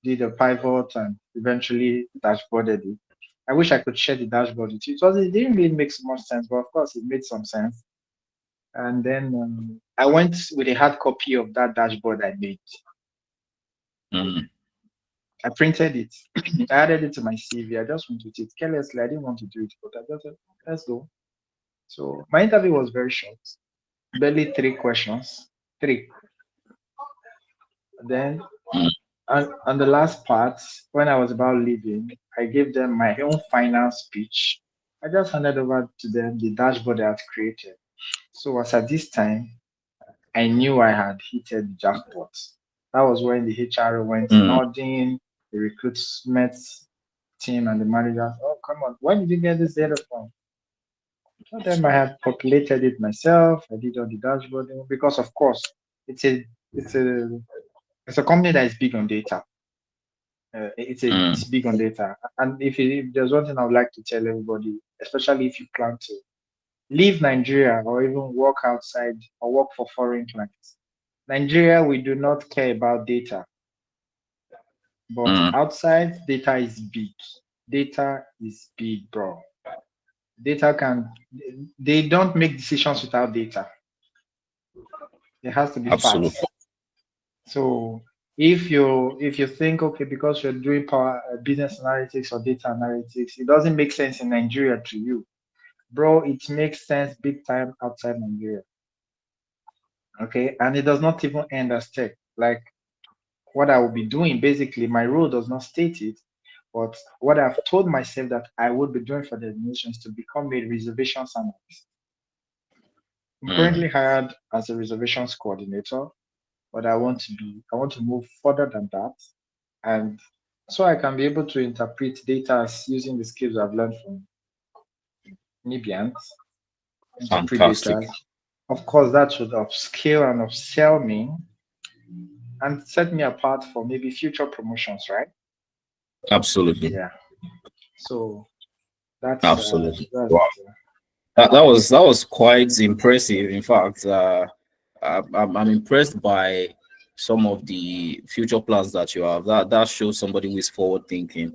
did a pivot and eventually dashboarded it. I wish I could share the dashboard with you. It didn't really make so much sense, but of course it made some sense. And then I went with a hard copy of that dashboard I made. mm, I printed it. I added it to my CV. I just went with it carelessly. I didn't want to do it, but I just said, let's go. So my interview was very short, barely three questions. Three. Then mm, on the last part, when I was about leaving, I gave them my own final speech. I just handed over to them the dashboard I had created. So as at this time, I knew I had hit the jackpot. That was when the HR went mm, nodding, the recruitment team and the managers. Oh, come on, where did you get this data from? Told them I had populated it myself. I did all the dashboarding because, of course, it's a it's a it's a company that is big on data. It's mm, big on data. And if there's one thing I would like to tell everybody, especially if you plan to leave Nigeria or even work outside or work for foreign clients, Nigeria, we do not care about data, but mm. outside, data is big. Data is big, bro. Data can, they don't make decisions without data. It has to be Absolutely. facts. So if you think, okay, because you're doing power business analytics or data analytics, it doesn't make sense in Nigeria to you, bro. It makes sense big time outside Nigeria. Okay, and it does not even end as tech. Like what I will be doing, basically, my role does not state it, but what I've told myself that I would be doing for the administration is to become a reservations analyst. I'm Mm, currently hired as a reservations coordinator, but I want to move further than that. And so I can be able to interpret data using the skills I've learned from Nibians, interpret fantastic. data. Of course, that should upskill and upsell me and set me apart for maybe future promotions, right? Absolutely. Yeah. So that's Absolutely. that's Wow. That was quite impressive. In fact, I'm impressed by some of the future plans that you have. That shows somebody who is forward thinking.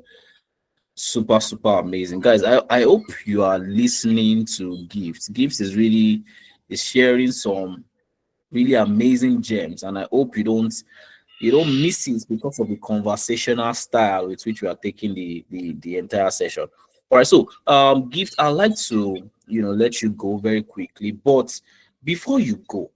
Super, super amazing, guys. I hope you are listening to Gifts. Gifts is sharing some really amazing gems, and I hope you don't miss it because of the conversational style with which we are taking the entire session. All right, so Gift, I'd like to let you go very quickly, but before you go,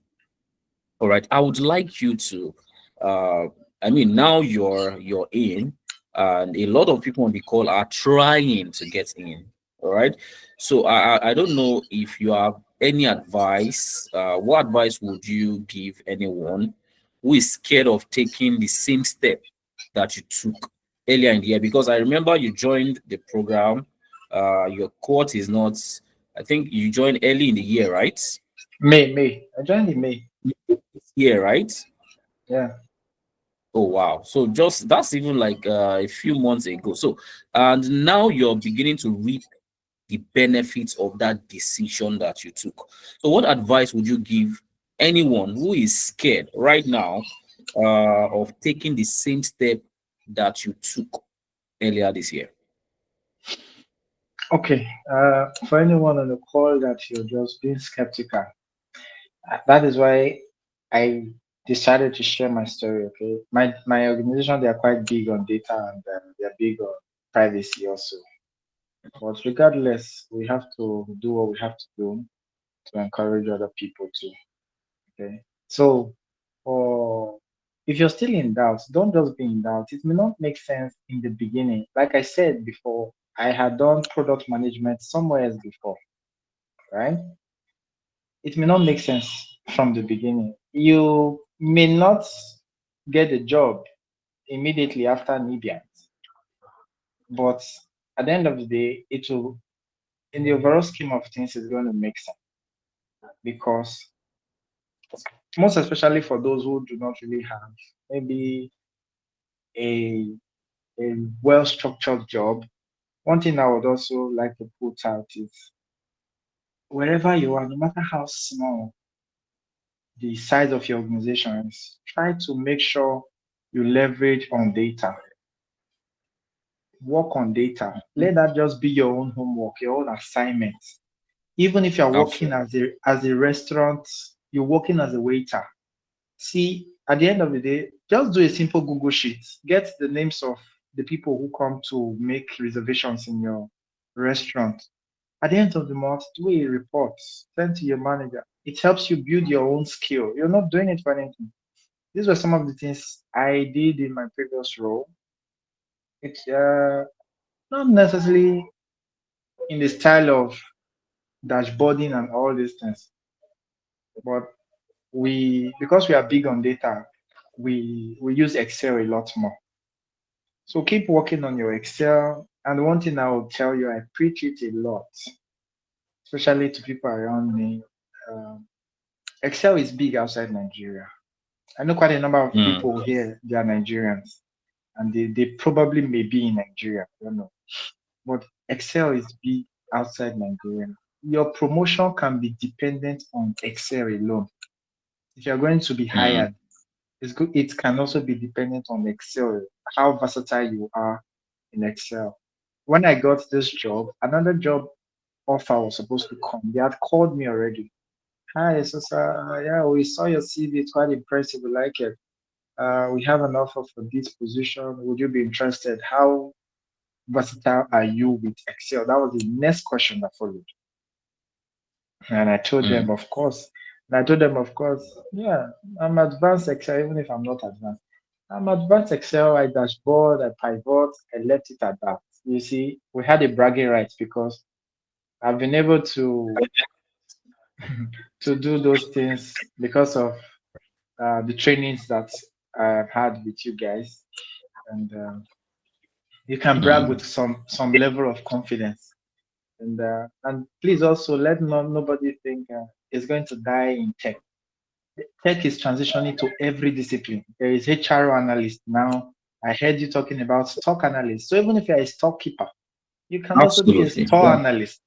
all right, I would like you to, uh, I mean, now you're in, and a lot of people on the call are trying to get in. All right, so I don't know if you have any advice. What advice would you give anyone who is scared of taking the same step that you took earlier in the year? Because I remember you joined the program Your court is not. I think you joined early in the year, right? May. I joined in May. This year, right? Yeah. Oh wow! So just that's even like a few months ago. So and now you're beginning to reap the benefits of that decision that you took. So what advice would you give anyone who is scared right now of taking the same step that you took earlier this year? Okay. For anyone on the call that you're just being skeptical, that is why I decided to share my story. Okay. My organization, they are quite big on data, and they're big on privacy also. But regardless, we have to do what we have to do to encourage other people too. Okay. So, or if you're still in doubt, don't just be in doubt. It may not make sense in the beginning. Like I said before, I had done product management somewhere else before, right? It may not make sense from the beginning. You may not get a job immediately after Nibian, but at the end of the day, it will, in the overall scheme of things, it's going to make sense because most especially for those who do not really have maybe a a well structured job. One thing I would also like to put out is wherever you are, no matter how small the size of your organization is, try to make sure you leverage on data, work on data. Let that just be your own homework, your own assignment. Even if you're working Absolutely. as a restaurant, you're working as a waiter. See, at the end of the day, just do a simple Google sheet. Get the names of the people who come to make reservations in your restaurant. At the end of the month, do a report, send to your manager. It helps you build your own skill. You're not doing it for anything. These were some of the things I did in my previous role. It's not necessarily in the style of dashboarding and all these things, but because we are big on data, we use Excel a lot more. So keep working on your Excel. And one thing I will tell you, I preach it a lot, especially to people around me. Um, Excel is big outside Nigeria. I know quite a number of Mm, people here, they are Nigerians, and they probably may be in Nigeria. I don't know. But Excel is big outside Nigeria. Your promotion can be dependent on Excel alone. If you're going to be mm, hired, it's good. It can also be dependent on Excel, how versatile you are in Excel. When I got this job, another job offer was supposed to come. They had called me already. Hi, so sir, yeah, we saw your CV. It's quite impressive. We like it. We have an offer for this position. Would you be interested? How versatile are you with Excel? That was the next question that followed. And I told them, mm, of course. And I told them, of course, yeah, I'm advanced Excel, even if I'm not advanced. I'm advanced Excel, I dashboard, I pivot, I left it at that. You see, we had a bragging right because I've been able to do those things because of the trainings that I've had with you guys. And you can brag with mm, some level of confidence. And please also let nobody think it's going to die in tech. Tech is transitioning to every discipline. There is HR analyst now. I heard you talking about stock analyst. So even if you're a storekeeper, you can also be a absolutely. store Yeah. analyst.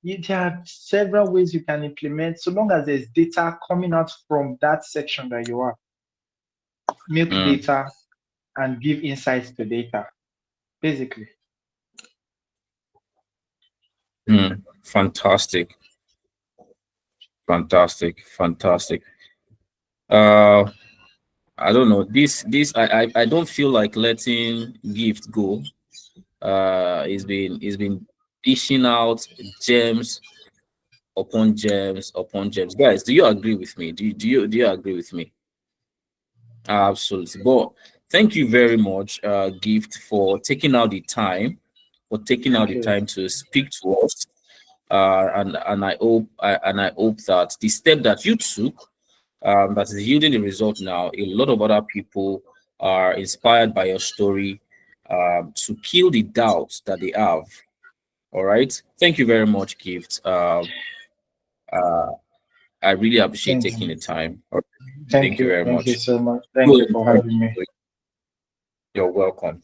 There are several ways you can implement, so long as there's data coming out from that section that you are. Milk Mm, data and give insights to data, basically. mm. Fantastic. Fantastic. Fantastic. Uh, I don't know. I don't feel like letting gift go. He's been dishing out gems upon gems upon gems. Guys, do you agree with me? Do you agree with me? Absolutely. But thank you very much, Gift, for taking out the time, Okay. to speak to us. And I hope that the step that you took, that is yielding the result now, a lot of other people are inspired by your story, to kill the doubts that they have All right. Thank you very much, Gift. Uh, I really appreciate Thank you. taking the time. Thank Thank you you. very Thank you much. so much. Go Thank you for ahead. having me. You're welcome.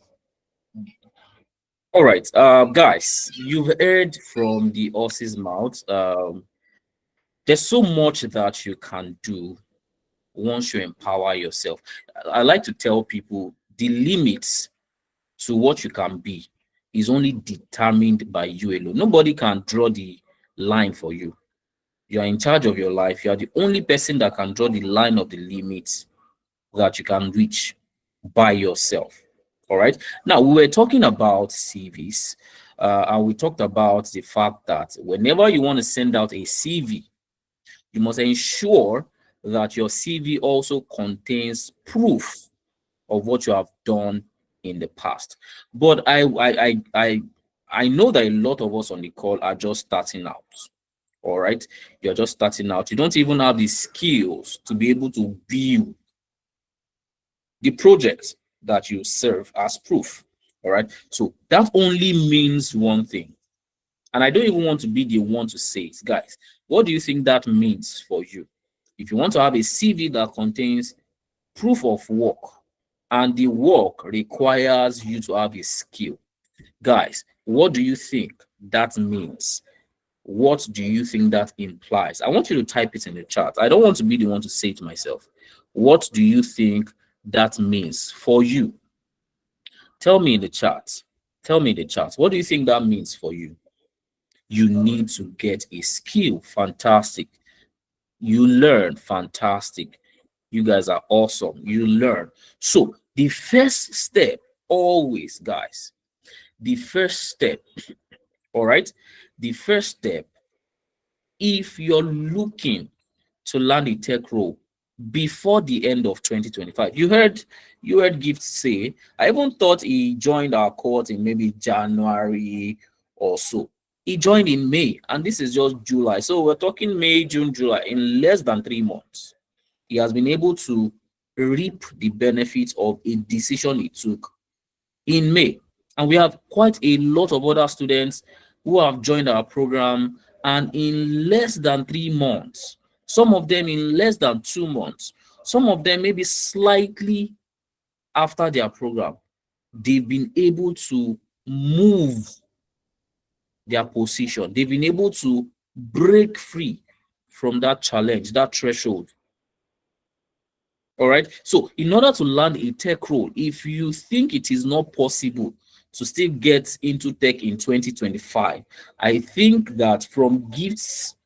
All right, guys, you've heard from the horse's mouth. There's so much that you can do once you empower yourself. I like to tell people the limits to what you can be is only determined by you alone. Nobody can draw the line for you. You are in charge of your life. You are the only person that can draw the line of the limits that you can reach by yourself. All right. Now, we were talking about CVs, and we talked about the fact that whenever you want to send out a CV, you must ensure that your CV also contains proof of what you have done in the past. But I know that a lot of us on the call are just starting out. All right, you're just starting out. You don't even have the skills to be able to build the project that you serve as proof. All right, so that only means one thing, and I don't even want to be the one to say it, guys. What do you think that means for you? If you want to have a CV that contains proof of work, and the work requires you to have a skill, guys, what do you think that means? What do you think that implies? I want you to type it in the chat. I don't want to be the one to say it myself. What do you think that means for you? Tell me in the chat. Tell me in the chat. What do you think that means for you? You need to get a skill. Fantastic. You learn. Fantastic. You guys are awesome. You learn. So, the first step, always, guys, the first step, all right? The first step, if you're looking to land a tech role before the end of 2025. You heard Gift say, I even thought he joined our court in maybe January or so. He joined in May, and this is just July. So we're talking May, June, July. In less than 3 months, he has been able to reap the benefits of a decision he took in May. And we have quite a lot of other students who have joined our program, and in less than 3 months, some of them in less than 2 months, some of them maybe slightly after their program, they've been able to move their position. They've been able to break free from that challenge, that threshold. All right. So, in order to land a tech role, if you think it is not possible to still get into tech in 2025, I think that from Gift's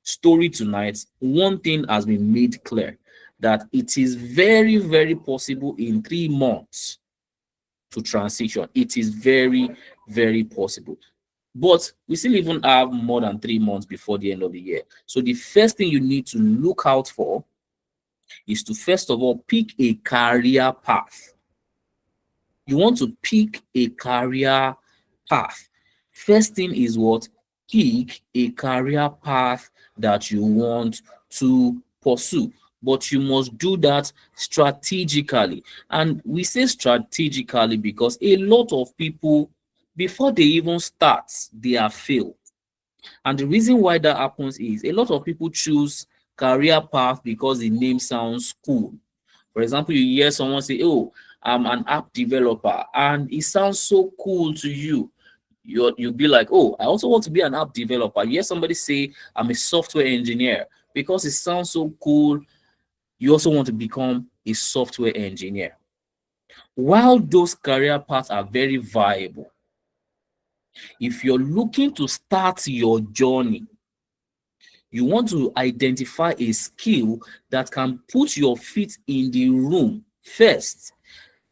story tonight, one thing has been made clear, that it is very, very possible in 3 months to transition. It is very, very possible. But we still even have more than 3 months before the end of the year. So, the first thing you need to look out for is to first of all pick a career path. You want to pick a career path. First thing is what? Pick a career path that you want to pursue. But you must do that strategically. And we say strategically because a lot of people, before they even start, they are failed. And the reason why that happens is a lot of people choose career path because the name sounds cool. For example, you hear someone say, "Oh, I'm an app developer," and it sounds so cool to you. You'll be like, "Oh, I also want to be an app developer." You hear somebody say, "I'm a software engineer," because it sounds so cool. You also want to become a software engineer. While those career paths are very viable, if you're looking to start your journey, you want to identify a skill that can put your feet in the room first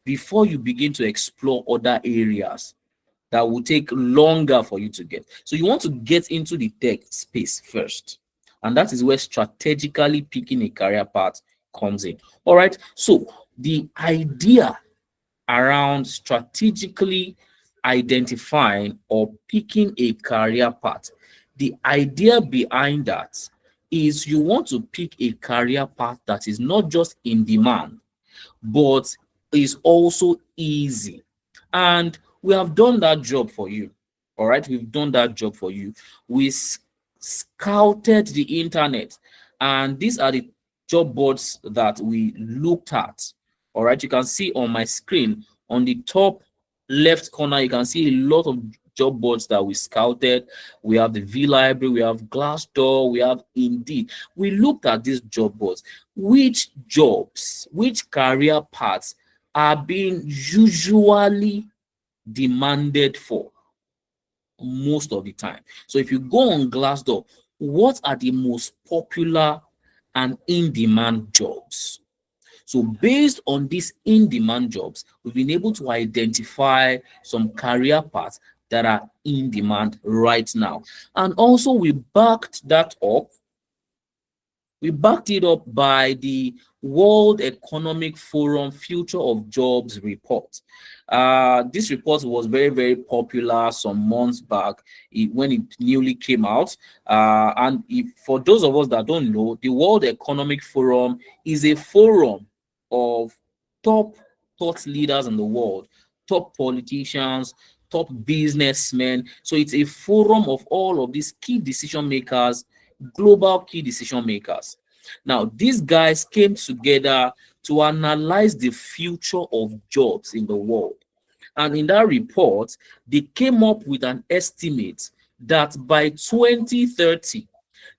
before you begin to explore other areas that will take longer for you to get. So you want to get into the tech space first. And that is where strategically picking a career path comes in. All right. So the idea around strategically identifying or picking a career path, the idea behind that is you want to pick a career path that is not just in demand, but is also easy. And we have done that job for you. All right, we've done that job for you. We scouted the internet, and these are the job boards that we looked at. All right, you can see on my screen on the top left corner, you can see a lot of job boards that we scouted. We have the V Library, we have Glassdoor, we have Indeed. We looked at these job boards. Which jobs, which career paths are being usually demanded for most of the time? So if you go on Glassdoor, what are the most popular and in-demand jobs? So based on these in-demand jobs, we've been able to identify some career paths that are in demand right now. And also we backed it up by the World Economic Forum Future of Jobs report. This report was very, very popular some months back when it newly came out. And for those of us that don't know, the World Economic Forum is a forum of top thought leaders in the world, top politicians, top businessmen. So it's a forum of all of these key decision makers, global key decision makers. Now, these guys came together to analyze the future of jobs in the world. And in that report, they came up with an estimate that by 2030,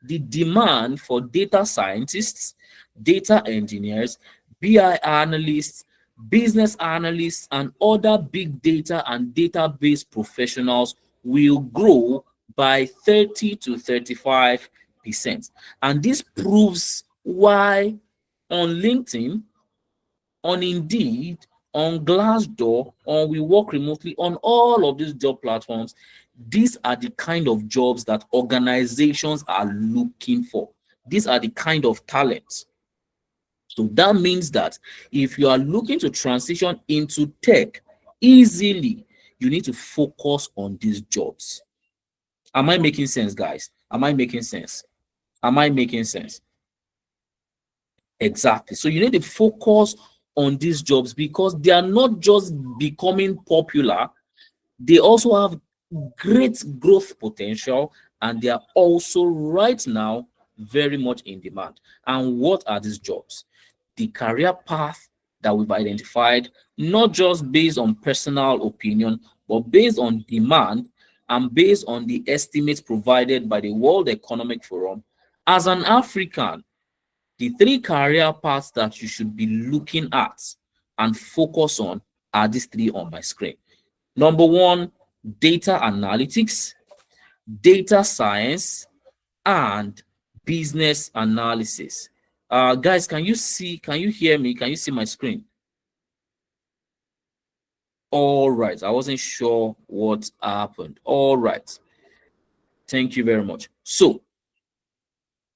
the demand for data scientists, data engineers, BI analysts, business analysts, and other big data and database professionals will grow by 30 to 35%. And this proves why on LinkedIn, on Indeed, on Glassdoor, on We Work Remotely, on all of these job platforms, these are the kind of jobs that organizations are looking for. These are the kind of talents. So that means that if you are looking to transition into tech easily, you need to focus on these jobs. Am I making sense, guys? Am I making sense? Am I making sense? Exactly. So you need to focus on these jobs because they are not just becoming popular, they also have great growth potential, and they are also right now very much in demand. And what are these jobs? The career path that we've identified, not just based on personal opinion, but based on demand and based on the estimates provided by the World Economic Forum. As an African, the three career paths that you should be looking at and focus on are these three on my screen. Number one, data analytics, data science, and business analysis. Guys, can you hear me? Can you see my screen? All right. I wasn't sure what happened. All right. Thank you very much. So,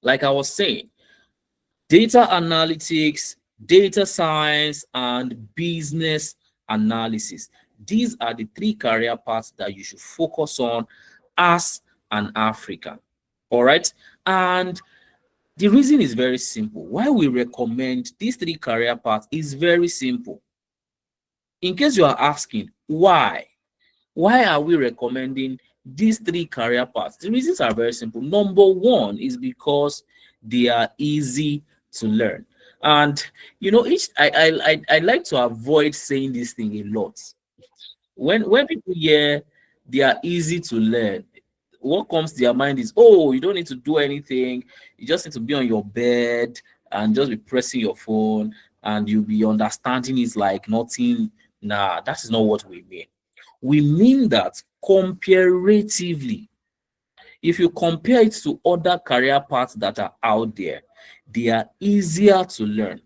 like I was saying, data analytics, data science, and business analysis. These are the three career paths that you should focus on as an African. All right. And the reason is very simple. Why we recommend these three career paths is very simple. In case you are asking why are we recommending these three career paths? The reasons are very simple. Number one is because they are easy to learn. And each I like to avoid saying this thing a lot. When people hear they are easy to learn, what comes to their mind is, oh, you don't need to do anything. You just need to be on your bed and just be pressing your phone and you'll be understanding it like nothing. Nah, that is not what we mean. We mean that comparatively, if you compare it to other career paths that are out there, they are easier to learn.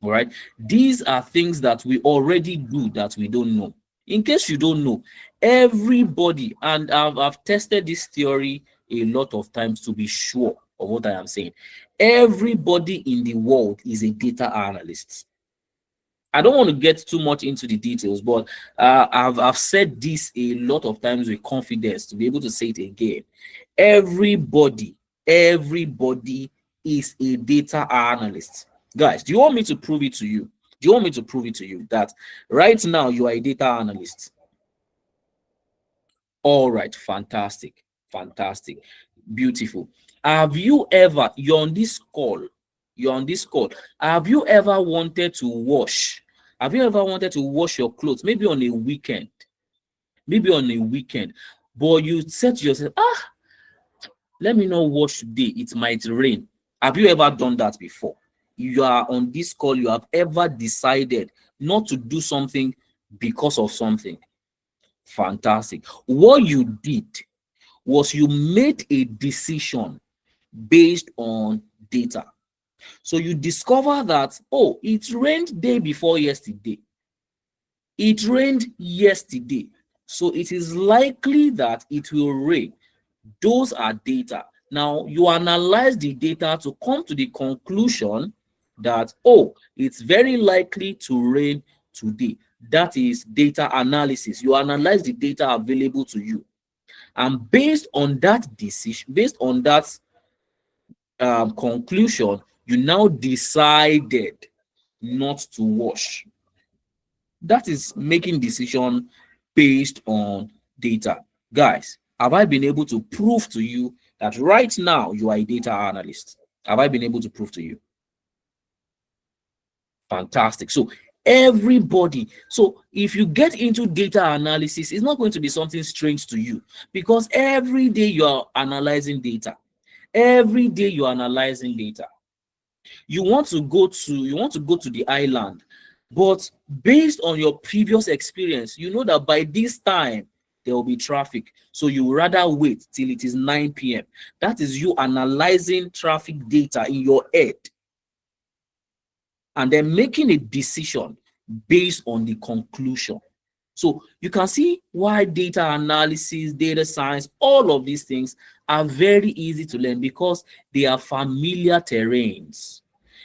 All right. These are things that we already do that we don't know. In case you don't know, everybody, and I've tested this theory a lot of times to be sure of what I am saying. Everybody in the world is a data analyst. I don't want to get too much into the details, but I've said this a lot of times with confidence to be able to say it again. Everybody is a data analyst. Guys, do you want me to prove it to you? Do you want me to prove it to you that right now you are a data analyst? All right, fantastic, fantastic, beautiful. Have you ever, you're on this call, have you ever wanted to wash? Have you ever wanted to wash your clothes, maybe on a weekend, but you said to yourself, let me not wash today, it might rain. Have you ever done that before? You are on this call, you have ever decided not to do something because of something? Fantastic. What you did was you made a decision based on data. So you discover that, oh, it rained day before yesterday. It rained yesterday. So it is likely that it will rain. Those are data. Now you analyze the data to come to the conclusion that, oh, it's very likely to rain today. That is data analysis. You analyze the data available to you. And based on that decision, based on that conclusion, you now decided not to wash. That is making decision based on data. Guys, have I been able to prove to you that right now you are a data analyst? Have I been able to prove to you? Fantastic. So everybody, so if you get into data analysis, it's not going to be something strange to you, because every day you are analyzing data. Every day you are analyzing data. You want to go to the island, but based on your previous experience, you know that by this time there will be traffic, so you rather wait till it is 9 p.m. That is you analyzing traffic data in your head and then making a decision based on the conclusion. So you can see why data analysis, data science, all of these things are very easy to learn, because they are familiar terrains.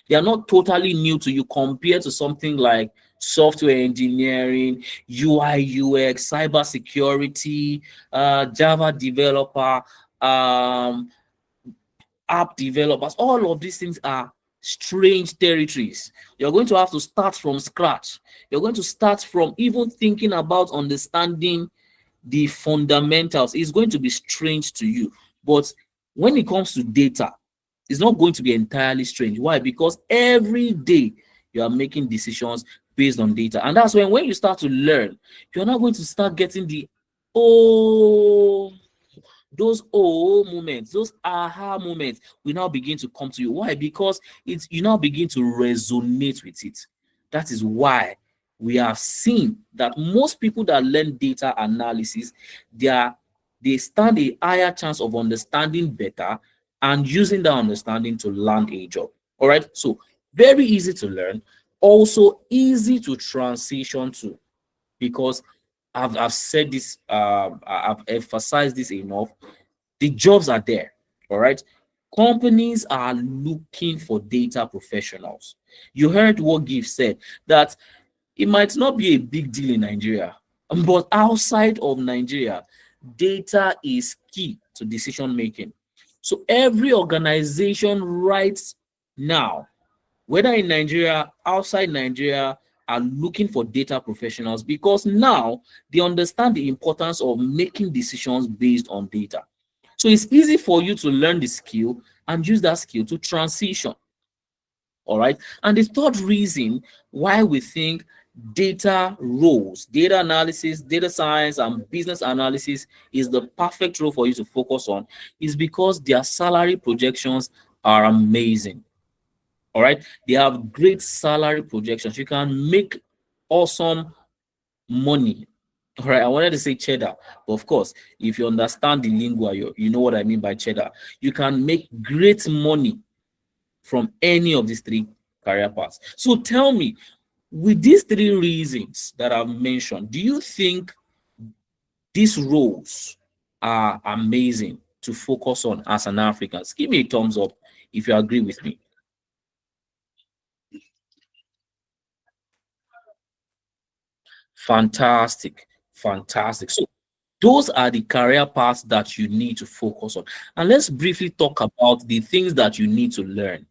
They are not totally new to you compared to something like software engineering, UI, UX, cybersecurity, Java developer, um, app developers. All of these things are strange territories. You're going to have to start from scratch. You're going to start from even thinking about understanding the fundamentals. It's going to be strange to you. But when it comes to data, it's not going to be entirely strange. Why? Because every day you are making decisions based on data. And that's when you start to learn, you're not going to start getting the, oh, those moments, those aha moments will now begin to come to you. Why? Because it's you now begin to resonate with it. That is why we have seen that most people that learn data analysis, they stand a higher chance of understanding better and using that understanding to land a job. All right. So very easy to learn, also easy to transition to, because I've said this, I've emphasized this enough. The jobs are there. All right. Companies are looking for data professionals. You heard what Gift said, that it might not be a big deal in Nigeria, but outside of Nigeria, data is key to decision making. So every organization right now, whether in Nigeria, outside Nigeria, are looking for data professionals, because now they understand the importance of making decisions based on data. So it's easy for you to learn the skill and use that skill to transition. All right. And the third reason why we think data roles, data analysis, data science, and business analysis is the perfect role for you to focus on is because their salary projections are amazing. All right. They have great salary projections. You can make awesome money. All right. I wanted to say cheddar, but of course, if you understand the lingua, you know what I mean by cheddar. You can make great money from any of these three career paths. So tell me, with these three reasons that I've mentioned, do you think these roles are amazing to focus on as an African? Give me a thumbs up if you agree with me. Fantastic. Fantastic. So those are the career paths that you need to focus on. And let's briefly talk about the things that you need to learn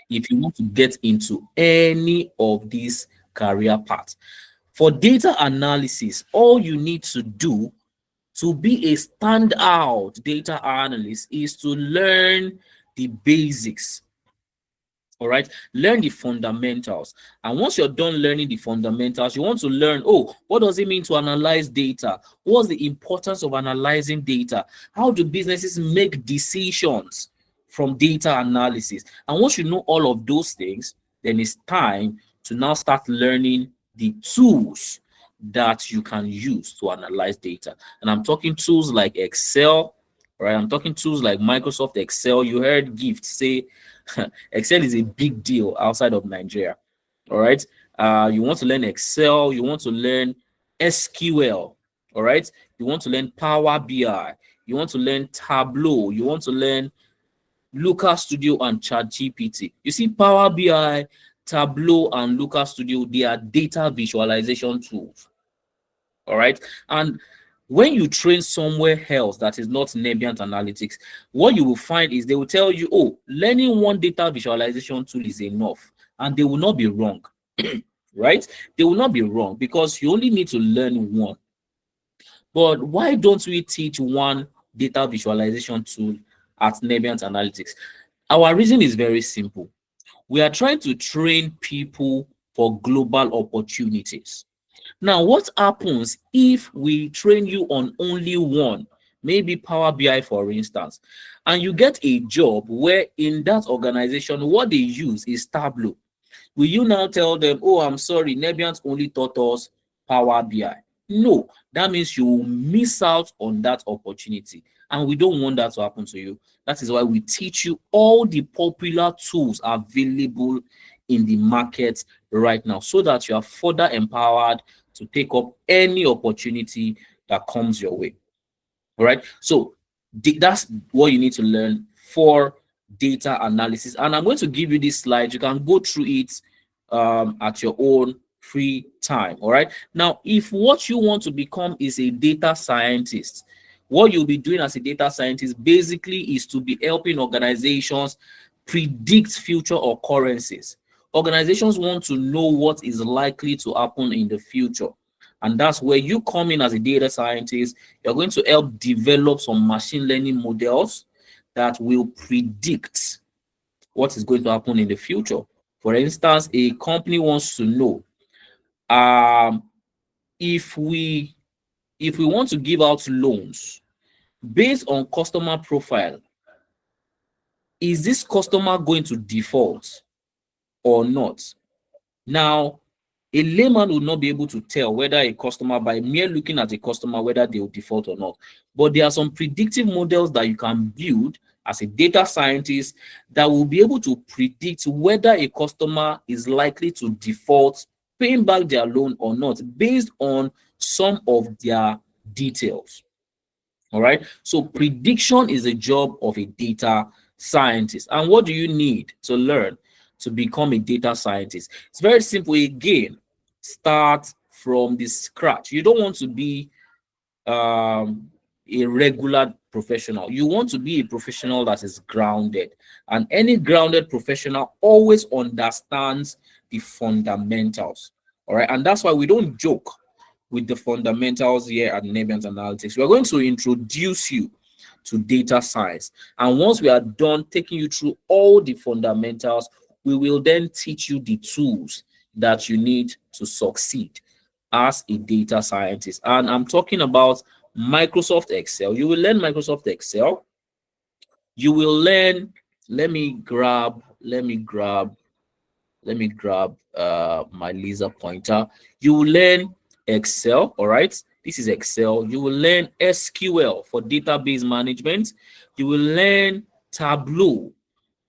if you want to get into any of these career paths. For data analysis, all you need to do To be a standout data analyst is to learn the basics. All right, learn the fundamentals. And once you're done learning the fundamentals, you want to learn, oh, what does it mean to analyze data? What's the importance of analyzing data? How do businesses make decisions from data analysis? And once you know all of those things, then it's time to now start learning the tools that you can use to analyze data. And I'm talking tools like Excel, right? I'm talking tools like Microsoft Excel. You heard Gift say Excel is a big deal outside of Nigeria. All right. You want to learn Excel, you want to learn SQL. All right. You want to learn Power BI, you want to learn Tableau, you want to learn Looker Studio and ChatGPT. You see, Power BI, Tableau, and Looker Studio, they are data visualization tools. All right. And when you train somewhere else that is not Nebient Analytics, what you will find is they will tell you, oh, learning one data visualization tool is enough. And they will not be wrong, right? They will not be wrong because you only need to learn one. But why don't we teach one data visualization tool at Nebient Analytics? Our reason is very simple. We are trying to train people for global opportunities. Now, what happens if we train you on only one, maybe Power BI, for instance, and you get a job where in that organization, what they use is Tableau? Will you now tell them, oh, I'm sorry, Nebiant only taught us Power BI? No, that means you will miss out on that opportunity. And we don't want that to happen to you. That is why we teach you all the popular tools available in the market right now so that you are further empowered to take up any opportunity that comes your way. All right. So that's what you need to learn for data analysis. And I'm going to give you this slide. You can go through it at your own free time. All right. Now, if what you want to become is a data scientist, what you'll be doing as a data scientist basically is to be helping organizations predict future occurrences. Organizations want to know what is likely to happen in the future. And that's where you come in as a data scientist. You're going to help develop some machine learning models that will predict what is going to happen in the future. For instance, a company wants to know um, if we want to give out loans based on customer profile, is this customer going to default or not? Now, a layman will not be able to tell whether a customer, by mere looking at a customer, whether they will default or not. But there are some predictive models that you can build as a data scientist that will be able to predict whether a customer is likely to default paying back their loan or not based on some of their details. All right. So prediction is a job of a data scientist. And what do you need to learn to become a data scientist? It's very simple. Again, start from the scratch. You don't want to be a regular professional. You want to be a professional that is grounded. And any grounded professional always understands the fundamentals. All right. And that's why we don't joke with the fundamentals here at Nebient Analytics. We're going to introduce you to data science. And once we are done taking you through all the fundamentals, we will then teach you the tools that you need to succeed as a data scientist. And I'm talking about Microsoft Excel. You will learn Microsoft Excel. You will learn, let me grab my laser pointer. You will learn Excel, all right? This is Excel. You will learn SQL for database management. You will learn Tableau.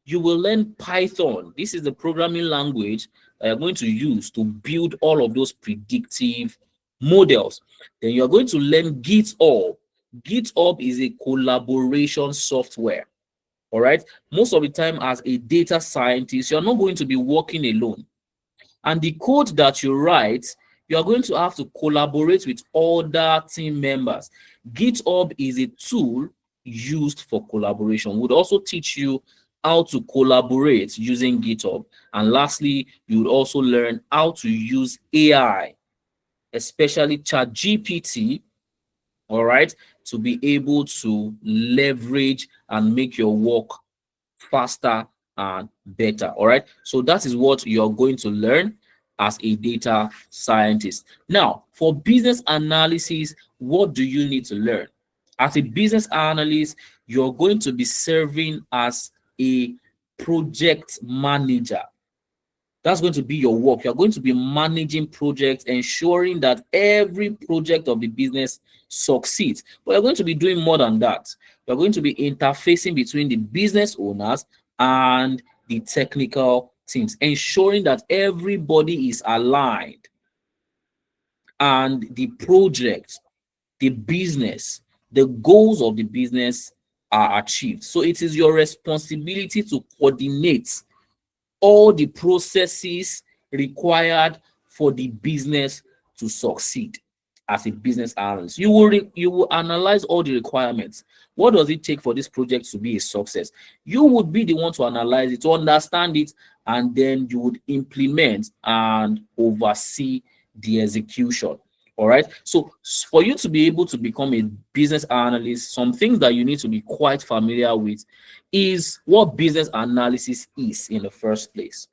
You will learn Python. This is the programming language that you're going to use to build all of those predictive models. Then you're going to learn GitHub. GitHub is a collaboration software. All right. Most of the time, as a data scientist, you're not going to be working alone. And the code that you write, you are going to have to collaborate with other team members. GitHub is a tool used for collaboration. Would also teach you how to collaborate using GitHub. And lastly, you would also learn how to use AI, especially ChatGPT, all right, to be able to leverage and make your work faster and better. All right, so that is what you're going to learn as a data scientist. Now, for business analysis, what do you need to learn? As a business analyst, you're going to be serving as a project manager. That's going to be your work. You're going to be managing projects, ensuring that every project of the business succeeds. But you're going to be doing more than that. You're going to be interfacing between the business owners and the technical teams, ensuring that everybody is aligned and the project, the business, the goals of the business are achieved. So it is your responsibility to coordinate all the processes required for the business to succeed. As a business analyst, you will analyze all the requirements. What does it take for this project to be a success? You would be the one to analyze it, to understand it, and then you would implement and oversee the execution. All right, so for you to be able to become a business analyst, some things that you need to be quite familiar with is what business analysis is in the first place.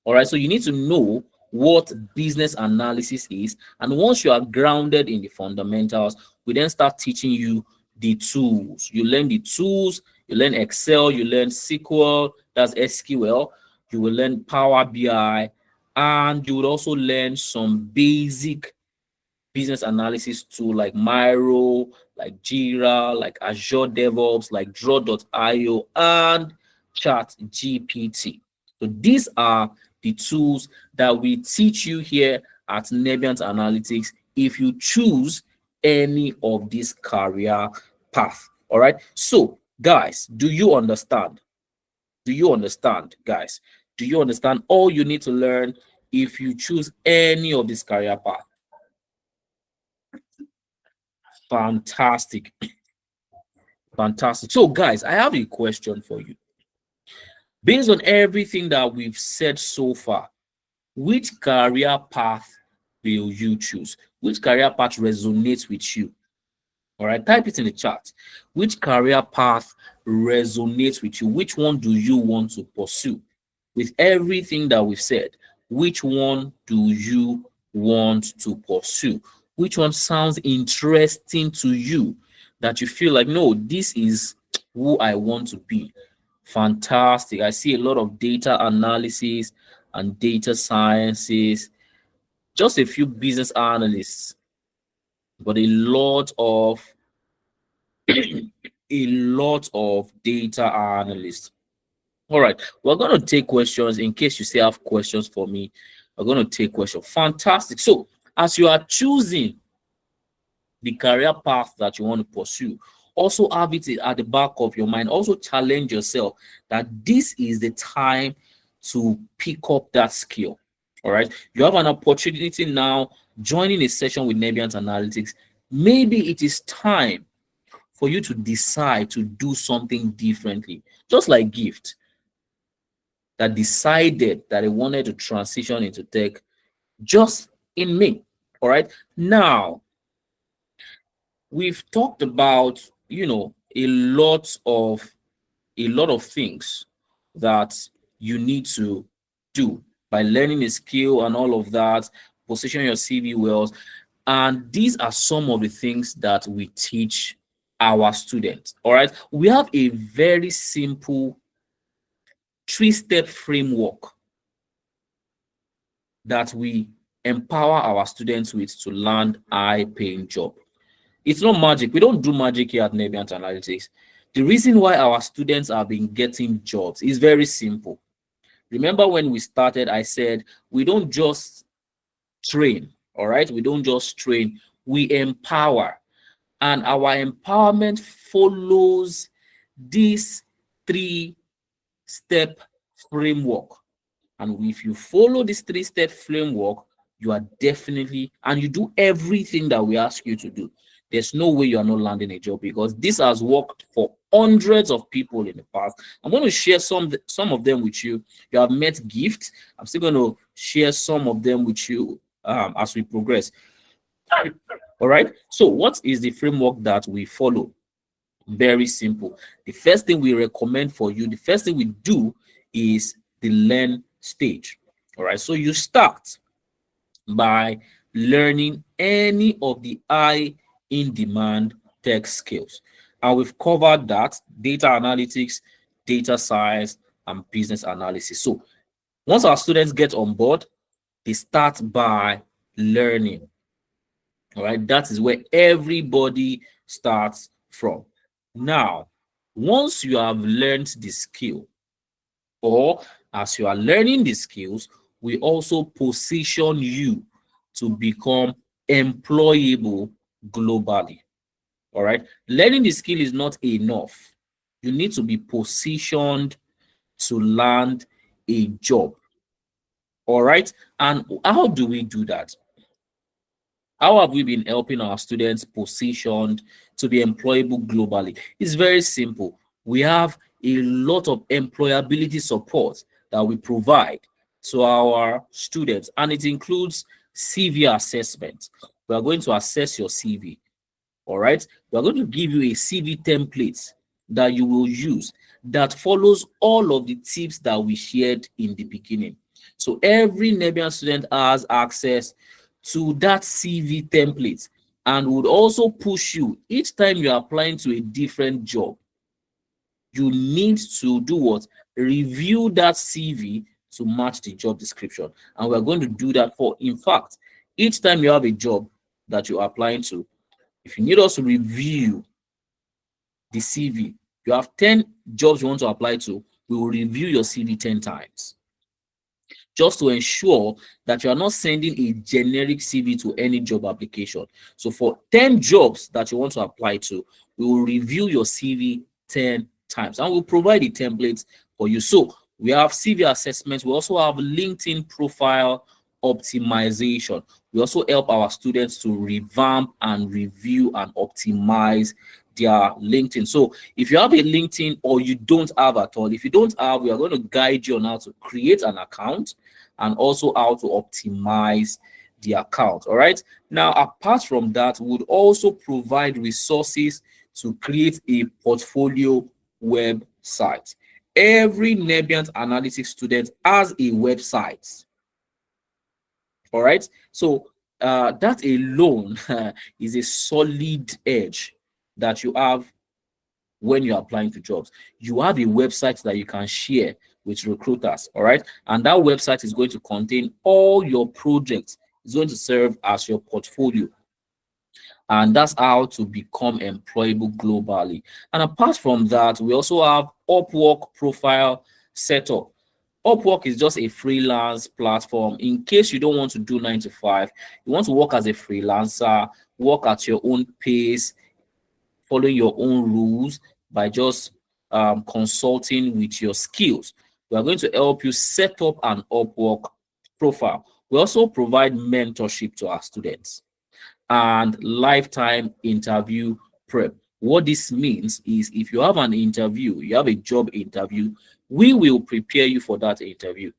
All right, so you need to know what business analysis is. And once you are grounded in the fundamentals, we then start teaching you the tools. You learn the tools, you learn Excel, you learn SQL, that's SQL, you will learn Power BI, and you would also learn some basic business analysis tool like Miro, like Jira, like Azure DevOps, like Draw.io, and Chat GPT. So these are the tools that we teach you here at Nebiant Analytics if you choose any of this career path. All right. So, guys, do you understand? Do you understand, guys? Do you understand all you need to learn if you choose any of this career path? Fantastic. Fantastic. So, guys, I have a question for you. Based on everything that we've said so far, which career path will you choose? Which career path resonates with you? All right, type it in the chat. Which career path resonates with you? Which one do you want to pursue? With everything that we've said, which one do you want to pursue? Which one sounds interesting to you that you feel like, no, this is who I want to be? Fantastic. I see a lot of data analysis and data sciences, just a few business analysts, but a lot of data analysts. All right, we're going to take questions in case you still have questions for me. We're going to take questions. Fantastic. So, as you are choosing the career path that you want to pursue, also have it at the back of your mind. Also, challenge yourself that this is the time to pick up that skill. All right, you have an opportunity now joining a session with Nebiant Analytics. Maybe it is time for you to decide to do something differently, just like Gift that decided that they wanted to transition into tech just in May. All right. Now, we've talked about, a lot of things that you need to do by learning a skill and all of that, position your CV well. And these are some of the things that we teach our students. All right. We have a very simple three-step framework that we empower our students with to land high-paying job. It's not magic. We don't do magic here at Nebiant Analytics. The reason why our students have been getting jobs is very simple. Remember when we started, I said we don't just train, all right? We don't just train, we empower. And our empowerment follows this three-step framework. And if you follow this three-step framework, you are definitely, and you do everything that we ask you to do, there's no way you are not landing a job because this has worked for hundreds of people in the past. I'm going to share some of them with you. You have met Gift. I'm still going to share some of them with you as we progress. All right. So, what is the framework that we follow? Very simple. The first thing we recommend for you, the first thing we do is the learn stage. All right. So, you start by learning any of the high in demand tech skills. And we've covered that: data analytics, data science, and business analysis. So, once our students get on board, they start by learning. All right, that is where everybody starts from. Now, once you have learned the skill, or as you are learning the skills, we also position you to become employable globally. All right, learning the skill is not enough. You need to be positioned to land a job. All right, and how do we do that? How have we been helping our students positioned to be employable globally? It's very simple. We have a lot of employability support that we provide to our students, and it includes CV assessment. We are going to assess your CV. All right. We are going to give you a CV template that you will use that follows all of the tips that we shared in the beginning. So every Nebian student has access to that CV template and would also push you each time you're applying to a different job. You need to do what? Review that CV to match the job description. And we're going to do that for, in fact, each time you have a job that you're applying to, if you need us to review the CV, you have 10 jobs you want to apply to, we will review your CV 10 times just to ensure that you are not sending a generic CV to any job application. So for 10 jobs that you want to apply to, we will review your CV 10 times and we'll provide a template for you. So we have CV assessment. We also have LinkedIn profile optimization. We also help our students to revamp and review and optimize their LinkedIn. So if you have a LinkedIn or you don't have at all, if you don't have, we are going to guide you on how to create an account and also how to optimize the account. All right. Now, apart from that, we would also provide resources to create a portfolio website. Every Nebiant Analytics student has a website. All right. So that alone is a solid edge that you have when you're applying to jobs. You have a website that you can share with recruiters. All right. And that website is going to contain all your projects. It's going to serve as your portfolio. And that's how to become employable globally. And apart from that, we also have Upwork profile setup. Upwork is just a freelance platform. In case you don't want to do 9 to 5, you want to work as a freelancer, work at your own pace, following your own rules by just consulting with your skills. We are going to help you set up an Upwork profile. We also provide mentorship to our students and lifetime interview prep. What this means is if you have an interview, you have a job interview, we will prepare you for that interview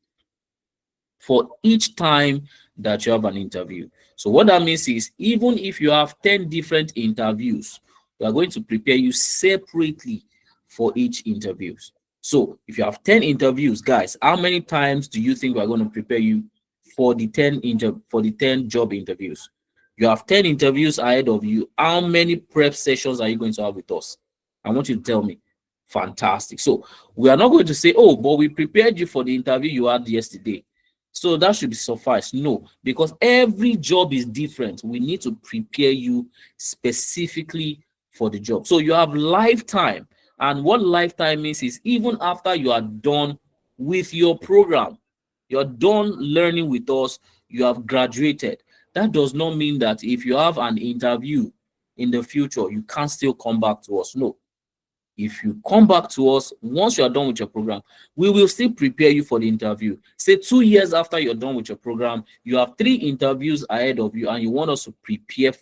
for each time that you have an interview. So what that means is even if you have 10 different interviews, we are going to prepare you separately for each interviews. So if you have 10 interviews, guys, how many times do you think we're going to prepare you for the 10 job interviews? You have 10 interviews ahead of you. How many prep sessions are you going to have with us? I want you to tell me. Fantastic. So we are not going to say, oh, but we prepared you for the interview you had yesterday, so that should be suffice. No, because every job is different. We need to prepare you specifically for the job. So you have lifetime. And what lifetime means is even after you are done with your program, you're done learning with us, you have graduated. That does not mean that if you have an interview in the future, you can't still come back to us. No, if you come back to us once you are done with your program, we will still prepare you for the interview. Say 2 years after you're done with your program, you have 3 interviews ahead of you, and you want us to prepare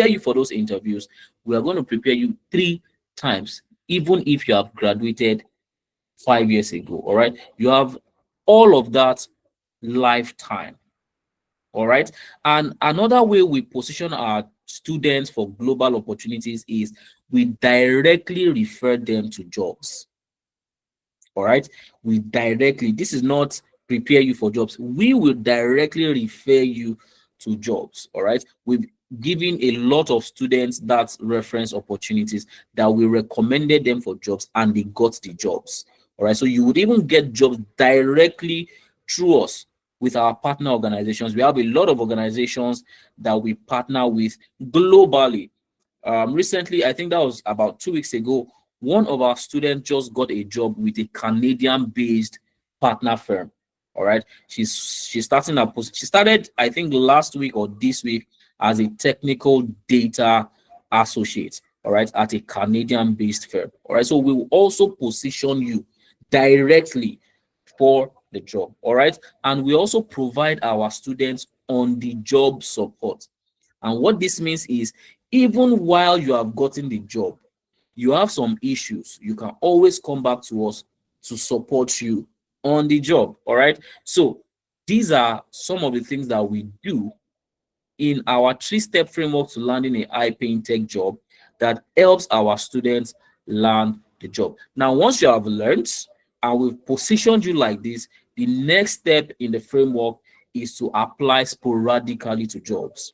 you for those interviews. We are going to prepare you 3 times, even if you have graduated 5 years ago. All right, you have all of that lifetime. All right. And another way we position our students for global opportunities is we directly refer them to jobs. All right. We directly, this is not prepare you for jobs. We will directly refer you to jobs. All right. We've given a lot of students that reference opportunities that we recommended them for jobs and they got the jobs. All right. So you would even get jobs directly through us with our partner organizations. We have a lot of organizations that we partner with globally. Recently, I think that was about 2 weeks ago, one of our students just got a job with a Canadian-based partner firm. All right, she's starting her post. She started, I think, last week or this week as a technical data associate. All right, at a Canadian-based firm. All right, so we will also position you directly for the job. All right, and we also provide our students on the job support. And what this means is, even while you have gotten the job, you have some issues, you can always come back to us to support you on the job. All right. So these are some of the things that we do in our three-step framework to landing a high-paying tech job that helps our students land the job. Now, once you have learned and we've positioned you like this, the next step in the framework is to apply sporadically to jobs,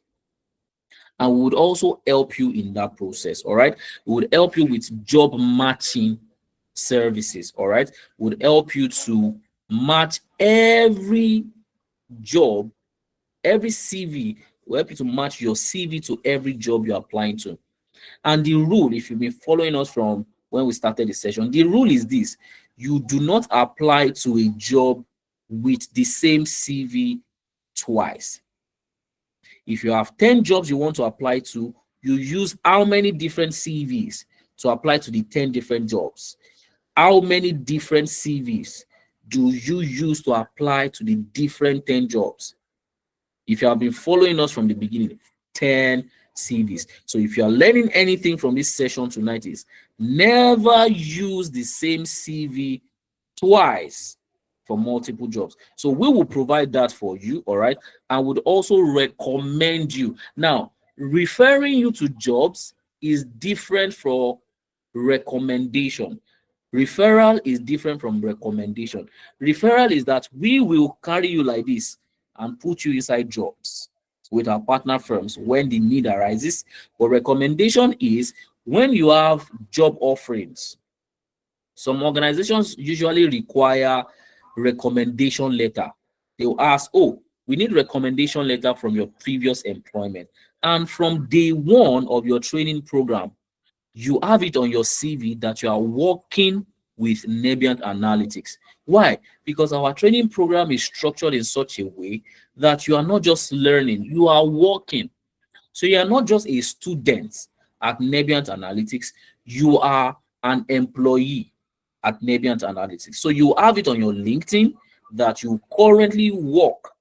and we would also help you in that process. All right, we would help you with job matching services. All right, we would help you to match every job, every CV. We'll help you to match your CV to every job you're applying to. And the rule, if you've been following us from when we started the session, the rule is this: you do not apply to a job with the same CV twice. If you have 10 jobs you want to apply to, you use how many different CVs to apply to the 10 different jobs? How many different CVs do you use to apply to the different 10 jobs? If you have been following us from the beginning, 10 CVs. So if you are learning anything from this session tonight, is never use the same CV twice for multiple jobs. So we will provide that for you, all right, and would also recommend you. Now, referring you to jobs is different from recommendation. Referral is different from recommendation. Referral is that we will carry you like this and put you inside jobs with our partner firms when the need arises. But recommendation is when you have job offerings. Some organizations usually require recommendation letter. They will ask, oh, we need recommendation letter from your previous employment. And from day one of your training program, you have it on your CV that you are working with Nebient Analytics. Why? Because our training program is structured in such a way that you are not just learning, you are working. So you are not just a student at Nebient Analytics, you are an employee at Nebient Analytics. So you have it on your LinkedIn that you currently work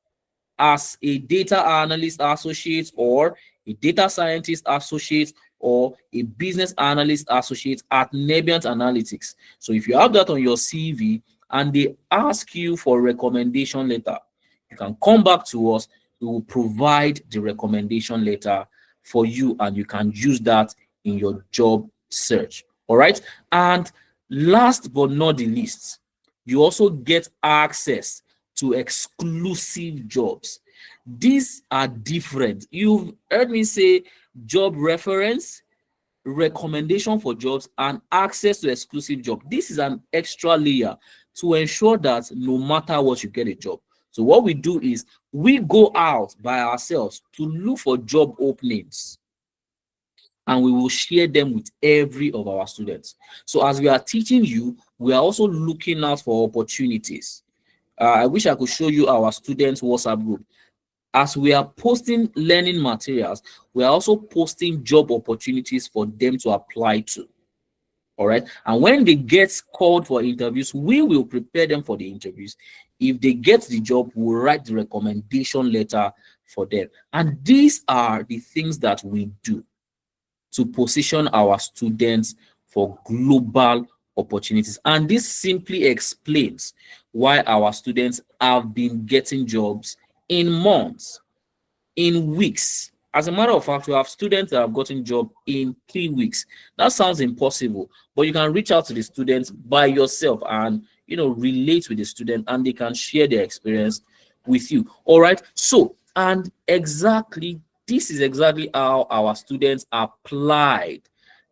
as a data analyst associate or a data scientist associate or a business analyst associate at Nebient Analytics. So if you have that on your CV and they ask you for a recommendation letter, you can come back to us. We will provide the recommendation letter for you and you can use that in your job search. All right. And last but not the least, you also get access to exclusive jobs. These are different. You've heard me say job reference, recommendation for jobs, and access to exclusive job. This is an extra layer to ensure that no matter what, you get a job. So what we do is we go out by ourselves to look for job openings and we will share them with every of our students. So as we are teaching you, we are also looking out for opportunities. I wish I could show you our students WhatsApp group. As we are posting learning materials, we are also posting job opportunities for them to apply to. All right. And when they get called for interviews, we will prepare them for the interviews. If they get the job, we'll write the recommendation letter for them. And these are the things that we do to position our students for global opportunities. And this simply explains why our students have been getting jobs in months. in weeks. As a matter of fact, we have students that have gotten job in 3 weeks. That sounds impossible, but you can reach out to the students by yourself and relate with the student, and they can share their experience with you. All right. So, and exactly this is exactly how our students applied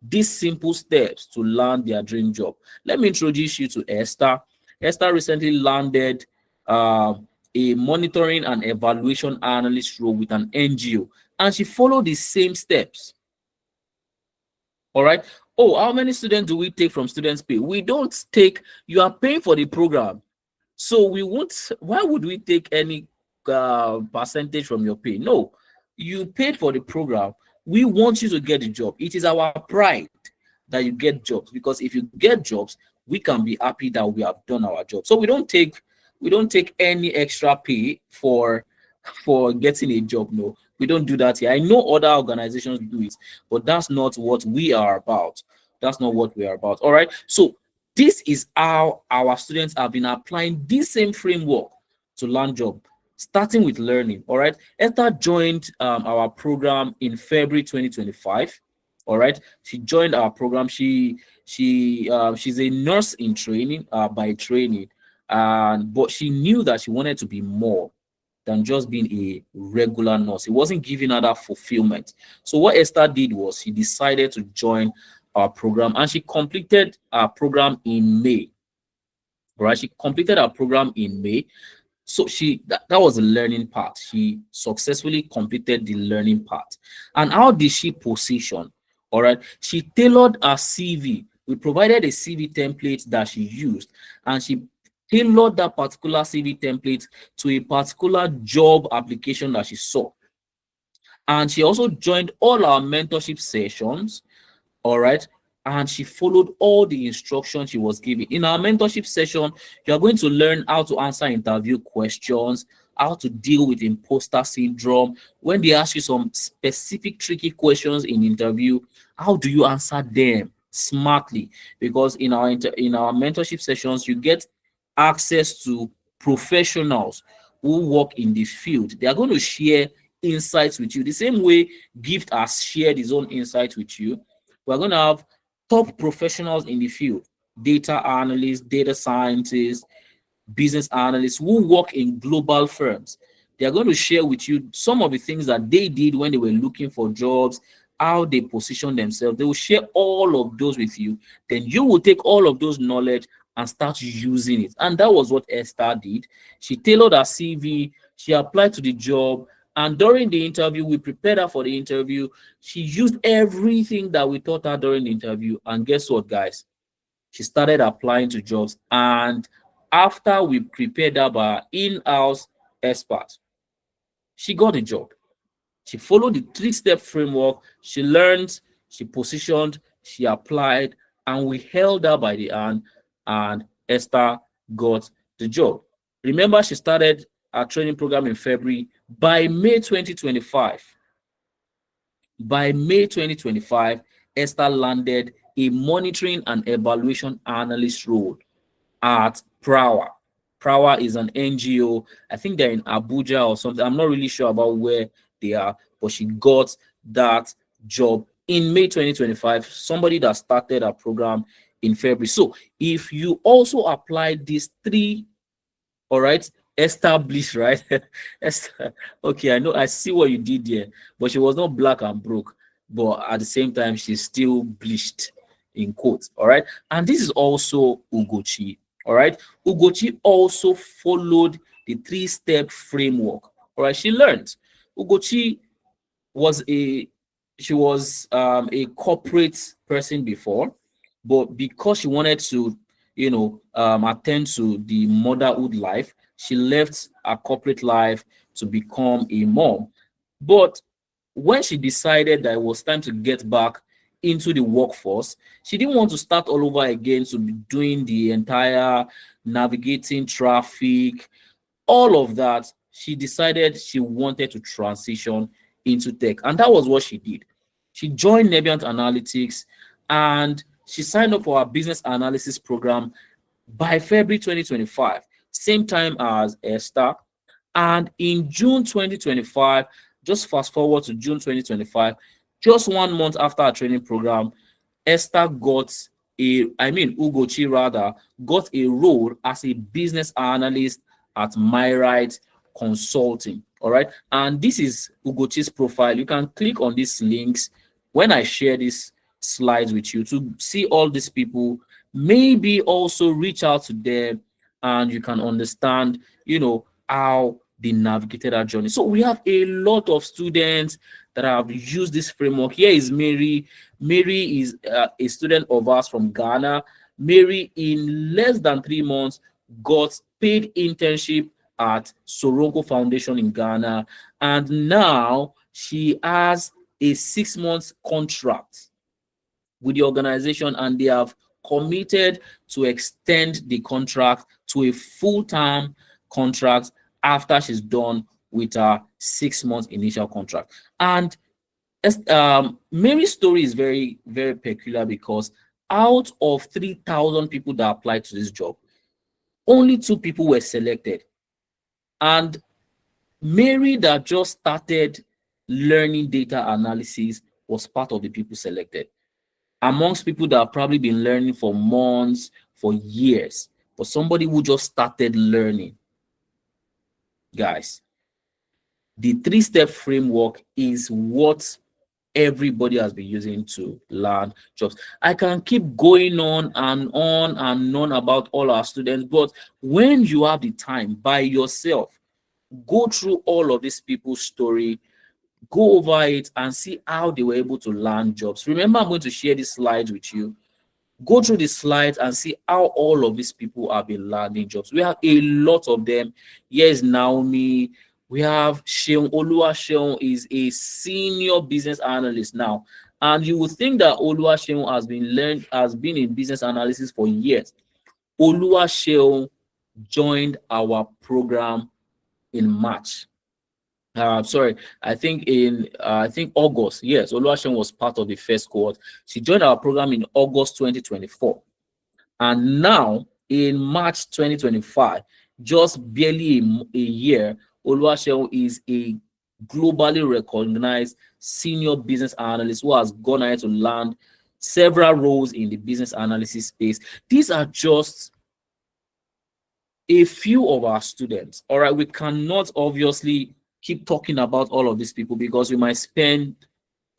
these simple steps to land their dream job. Let me introduce you to Esther. Esther recently landed a monitoring and evaluation analyst role with an NGO, and she followed the same steps. All right. Oh, how many students do we take from students' pay? We don't take, you are paying for the program. So we won't, why would we take any percentage from your pay? No, you paid for the program. We want you to get the job. It is our pride that you get jobs, because if you get jobs, we can be happy that we have done our job. So we don't take any extra pay for getting a job. No, we don't do that here. I know other organizations do it, but that's not what we are about. That's not what we are about. All right. So this is how our students have been applying this same framework to land job, starting with learning. All right. Esther joined our program in February 2025. All right. She joined our program. She's a nurse in training, by training, and but she knew that she wanted to be more than just being a regular nurse. It wasn't giving her that fulfillment. So what Esther did was she decided to join our program, and she completed our program in May. Right? She completed our program in May. So that was the learning part. She successfully completed the learning part. And how did she position? All right. She tailored her CV. We provided a CV template that she used, and she tailored that particular CV template to a particular job application that she saw. And she also joined all our mentorship sessions. All right. And she followed all the instructions she was given. In our mentorship session, you are going to learn how to answer interview questions, how to deal with imposter syndrome. When they ask you some specific tricky questions in interview, how do you answer them smartly? Because in our mentorship sessions, you get access to professionals who work in the field. They are going to share insights with you the same way Gift has shared his own insights with you. We're going to have top professionals in the field, data analysts, data scientists, business analysts who work in global firms. They are going to share with you some of the things that they did when they were looking for jobs, how they position themselves. They will share all of those with you. Then you will take all of those knowledge and start using it. And that was what Esther did. She tailored her CV, she applied to the job, and during the interview, we prepared her for the interview. She used everything that we taught her during the interview. And guess what, guys? She started applying to jobs. And after we prepared her by our in-house expert, she got a job. She followed the three-step framework. She learned, she positioned, she applied, and we held her by the hand, and Esther got the job. Remember, she started our training program in February. By May 2025, Esther landed a monitoring and evaluation analyst role at Prawa. Prawa is an NGO. I think they're in Abuja or something. I'm not really sure about where they are, but she got that job in May 2025. Somebody that started a program in February. So if you also apply these three, all right, established, right? Okay, I know, I see what you did there, but she was not black and broke, but at the same time, she's still bleached in quotes. All right, and this is also Ugochi. All right, Ugochi also followed the three-step framework. All right, she learned. Ugochi was a she was a corporate person before, but because she wanted to, attend to the motherhood life, she left her corporate life to become a mom. But when she decided that it was time to get back into the workforce, she didn't want to start all over again to be doing the entire navigating traffic, all of that. She decided she wanted to transition into tech, and that was what she did. She joined Nebiant Analytics, and she signed up for our business analysis program by February 2025, same time as Esther. And in June 2025, Just fast forward to June 2025, just 1 month after our training program, Esther got Ugochi rather got a role as a business analyst at Myrite Consulting. All right. And this is Ugochi's profile. You can click on these links when I share these slides with you to see all these people. Maybe also reach out to them and you can understand, how they navigated our journey. So we have a lot of students that have used this framework. Here is Mary. Mary is a student of ours from Ghana. Mary, in less than 3 months, got paid internship at Soronko Foundation in Ghana, and now she has a 6 months contract with the organization, and they have committed to extend the contract to a full-time contract after she's done with her 6 months initial contract. And Mary's story is very, very peculiar because out of 3,000 people that applied to this job, only 2 people were selected. And Mary, that just started learning data analysis, was part of the people selected. Amongst people that have probably been learning for months, for years, but somebody who just started learning. Guys, the 3-step framework is what everybody has been using to land jobs. I can keep going on and on about all our students, but when you have the time by yourself, go through all of these people's story, go over it and see how they were able to land jobs. Remember, I'm going to share these slides with you. Go through the slides and see how all of these people have been landing jobs. We have a lot of them. Here's Naomi. We have Sheon. Oluwaseun is a senior business analyst now. And you would think that Oluwaseun has been in business analysis for years. Oluwaseun joined our program in March. Sorry, I think August. Yes, Oluwaseun was part of the first cohort. She joined our program in August 2024. And now in March 2025, just barely a year, Oluwaseun is a globally recognized senior business analyst who has gone ahead to land several roles in the business analysis space. These are just a few of our students. All right, we cannot obviously keep talking about all of these people because we might spend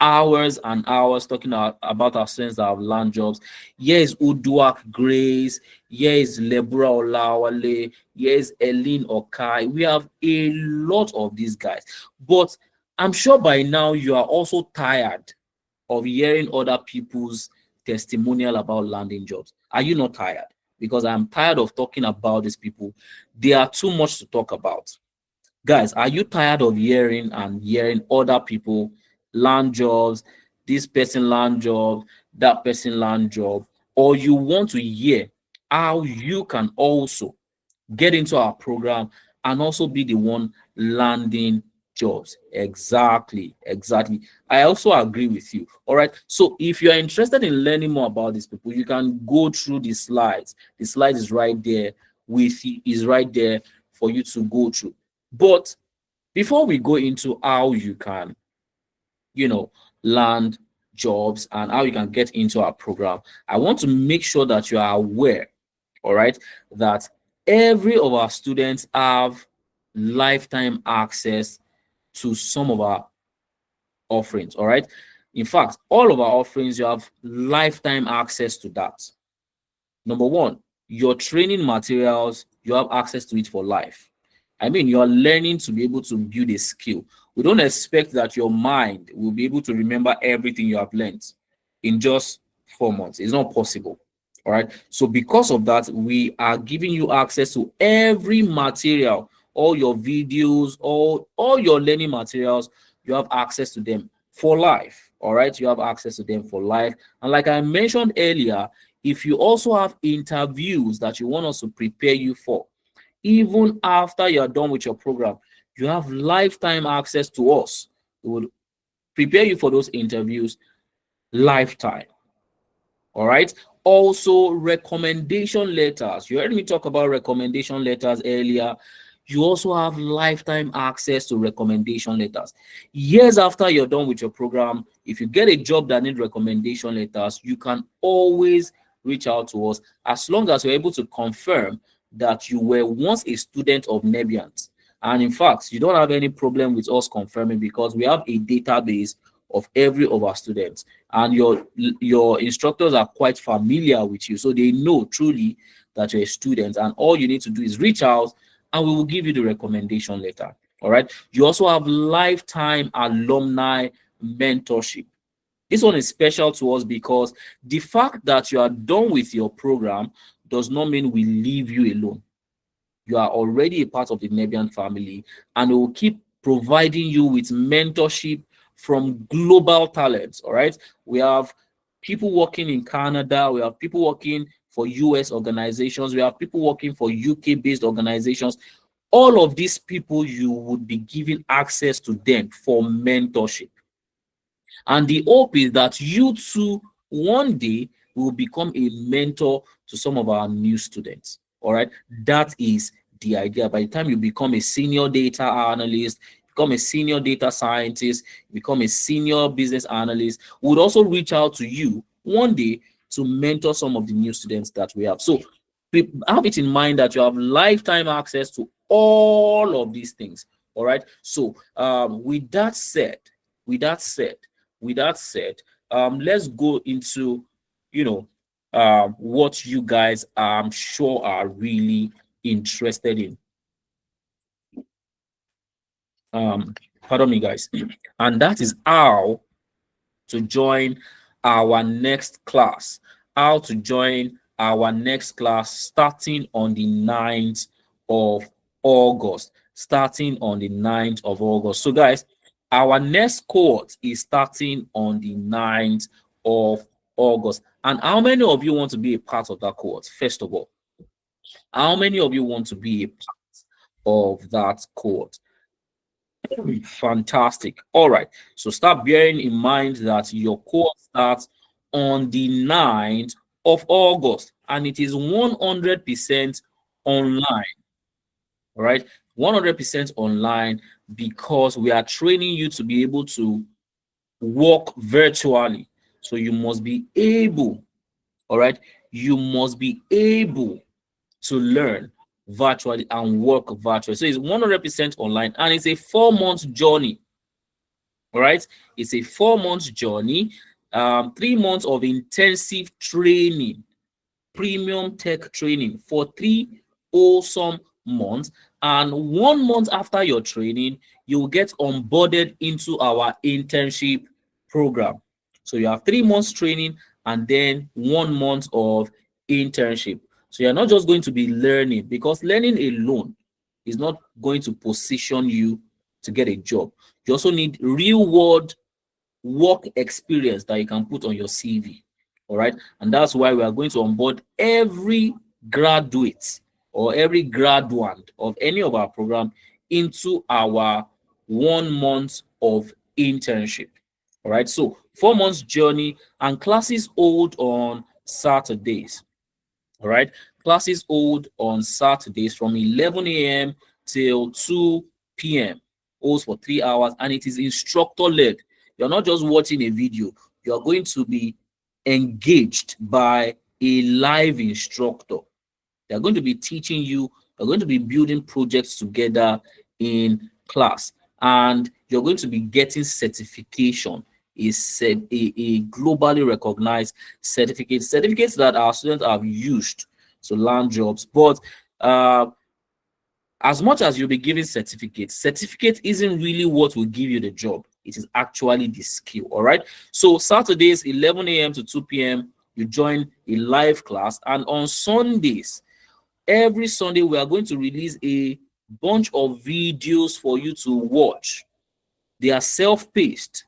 hours and hours talking about our students that have land jobs. Here is Uduak Grace. Here is Lebura Olawale. Here is Eileen Okai. We have a lot of these guys. But I'm sure by now you are also tired of hearing other people's testimonial about landing jobs. Are you not tired? Because I'm tired of talking about these people. They are too much to talk about. Guys, are you tired of hearing other people land jobs, this person land job, that person land job, or you want to hear how you can also get into our program and also be the one landing jobs? Exactly. I also agree with you. All right. So if you are interested in learning more about these people, you can go through the slides. The slide is right there for you to go through. But before we go into how you can, land jobs and how you can get into our program, I want to make sure that you are aware, all right, that every of our students have lifetime access to some of our offerings, all right. In fact, all of our offerings, you have lifetime access to that. Number one, your training materials, you have access to it for life. I mean, you're learning to be able to build a skill. We don't expect that your mind will be able to remember everything you have learned in just 4 months. It's not possible. All right. So because of that, we are giving you access to every material, all your videos, all your learning materials, you have access to them for life. All right. You have access to them for life. And like I mentioned earlier, if you also have interviews that you want us to prepare you for, even after you're done with your program, you have lifetime access to us. We will prepare you for those interviews lifetime. All right. Also, recommendation letters. You heard me talk about recommendation letters earlier. You also have lifetime access to recommendation letters. Years after you're done with your program, if you get a job that needs recommendation letters, you can always reach out to us as long as you're able to confirm that you were once a student of Nebiant. And in fact, you don't have any problem with us confirming because we have a database of every of our students, and your instructors are quite familiar with you, so they know truly that you're a student, and all you need to do is reach out and we will give you the recommendation letter. All right. You also have lifetime alumni mentorship. This one is special to us because the fact that you are done with your program does not mean we leave you alone. You are already a part of the Nebian family, and we will keep providing you with mentorship from global talents. All right. We have people working in Canada, we have people working for US organizations, we have people working for UK based organizations. All of these people, you would be given access to them for mentorship. And the hope is that you too, one day, will become a mentor to some of our new students. All right. That is the idea. By the time you become a senior data analyst, become a senior data scientist, become a senior business analyst, we would also reach out to you one day to mentor some of the new students that we have. So have it in mind that you have lifetime access to all of these things. All right. So with that said, with that said, with that said, let's go into, you know, what you guys, I'm sure, are really interested in. Pardon me, guys, and that is how to join our next class. How to join our next class starting on the 9th of August. Starting on the 9th of August. So, guys, our next cohort is starting on the 9th of August. And how many of you want to be a part of that cohort? First of all, how many of you want to be a part of that cohort? Fantastic. All right. So start bearing in mind that your course starts on the 9th of August and it is 100% online. All right. 100% online because we are training you to be able to work virtually. So you must be able, all right, you must be able to learn virtually and work virtually. So it's 100% online and it's a 4-month journey. All right. It's a 4-month journey, 3 months of intensive training, premium tech training for 3 awesome months. And 1 month after your training, you will get onboarded into our internship program. So you have 3 months training and then 1 month of internship. So you're not just going to be learning because learning alone is not going to position you to get a job. You also need real world work experience that you can put on your CV. All right. And that's why we are going to onboard every graduate or every graduate of any of our program into our 1 month of internship. All right. So 4 months journey and classes hold on Saturdays. All right. Classes hold on Saturdays from 11 a.m. till 2 p.m. Holds for 3 hours and it is instructor led. You're not just watching a video, you're going to be engaged by a live instructor. They're going to be teaching you, they're going to be building projects together in class, and you're going to be getting certification. A globally recognized certificates that our students have used to land jobs. But uh, as much as you'll be giving certificate isn't really what will give you the job. It is actually the skill. All right. So Saturdays, 11 a.m. to 2 p.m., you join a live class. And on Sundays, every Sunday, we are going to release a bunch of videos for you to watch. They are self-paced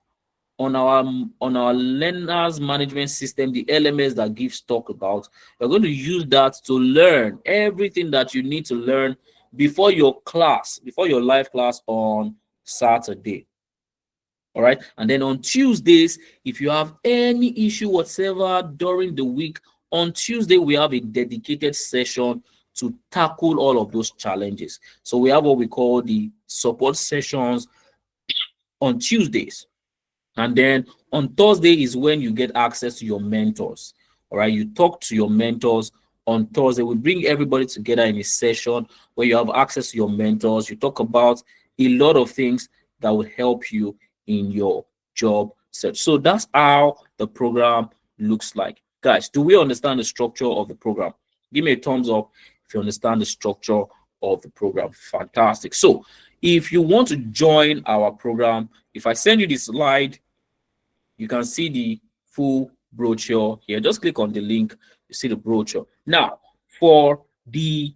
on our learners management system, the LMS that Gives talk about. You're going to use that to learn everything that you need to learn before your class, before your live class on Saturday. All right. And then on Tuesdays, if you have any issue whatsoever during the week, on Tuesday, we have a dedicated session to tackle all of those challenges. So we have what we call the support sessions on Tuesdays. And then on Thursday is when you get access to your mentors. All right. You talk to your mentors on Thursday. We bring everybody together in a session where you have access to your mentors. You talk about a lot of things that will help you in your job search. So that's how the program looks like. Guys, do we understand the structure of the program? Give me a thumbs up if you understand the structure of the program. Fantastic. So if you want to join our program, if I send you this slide, you can see the full brochure here. Just click on the link, you see the brochure. Now, for the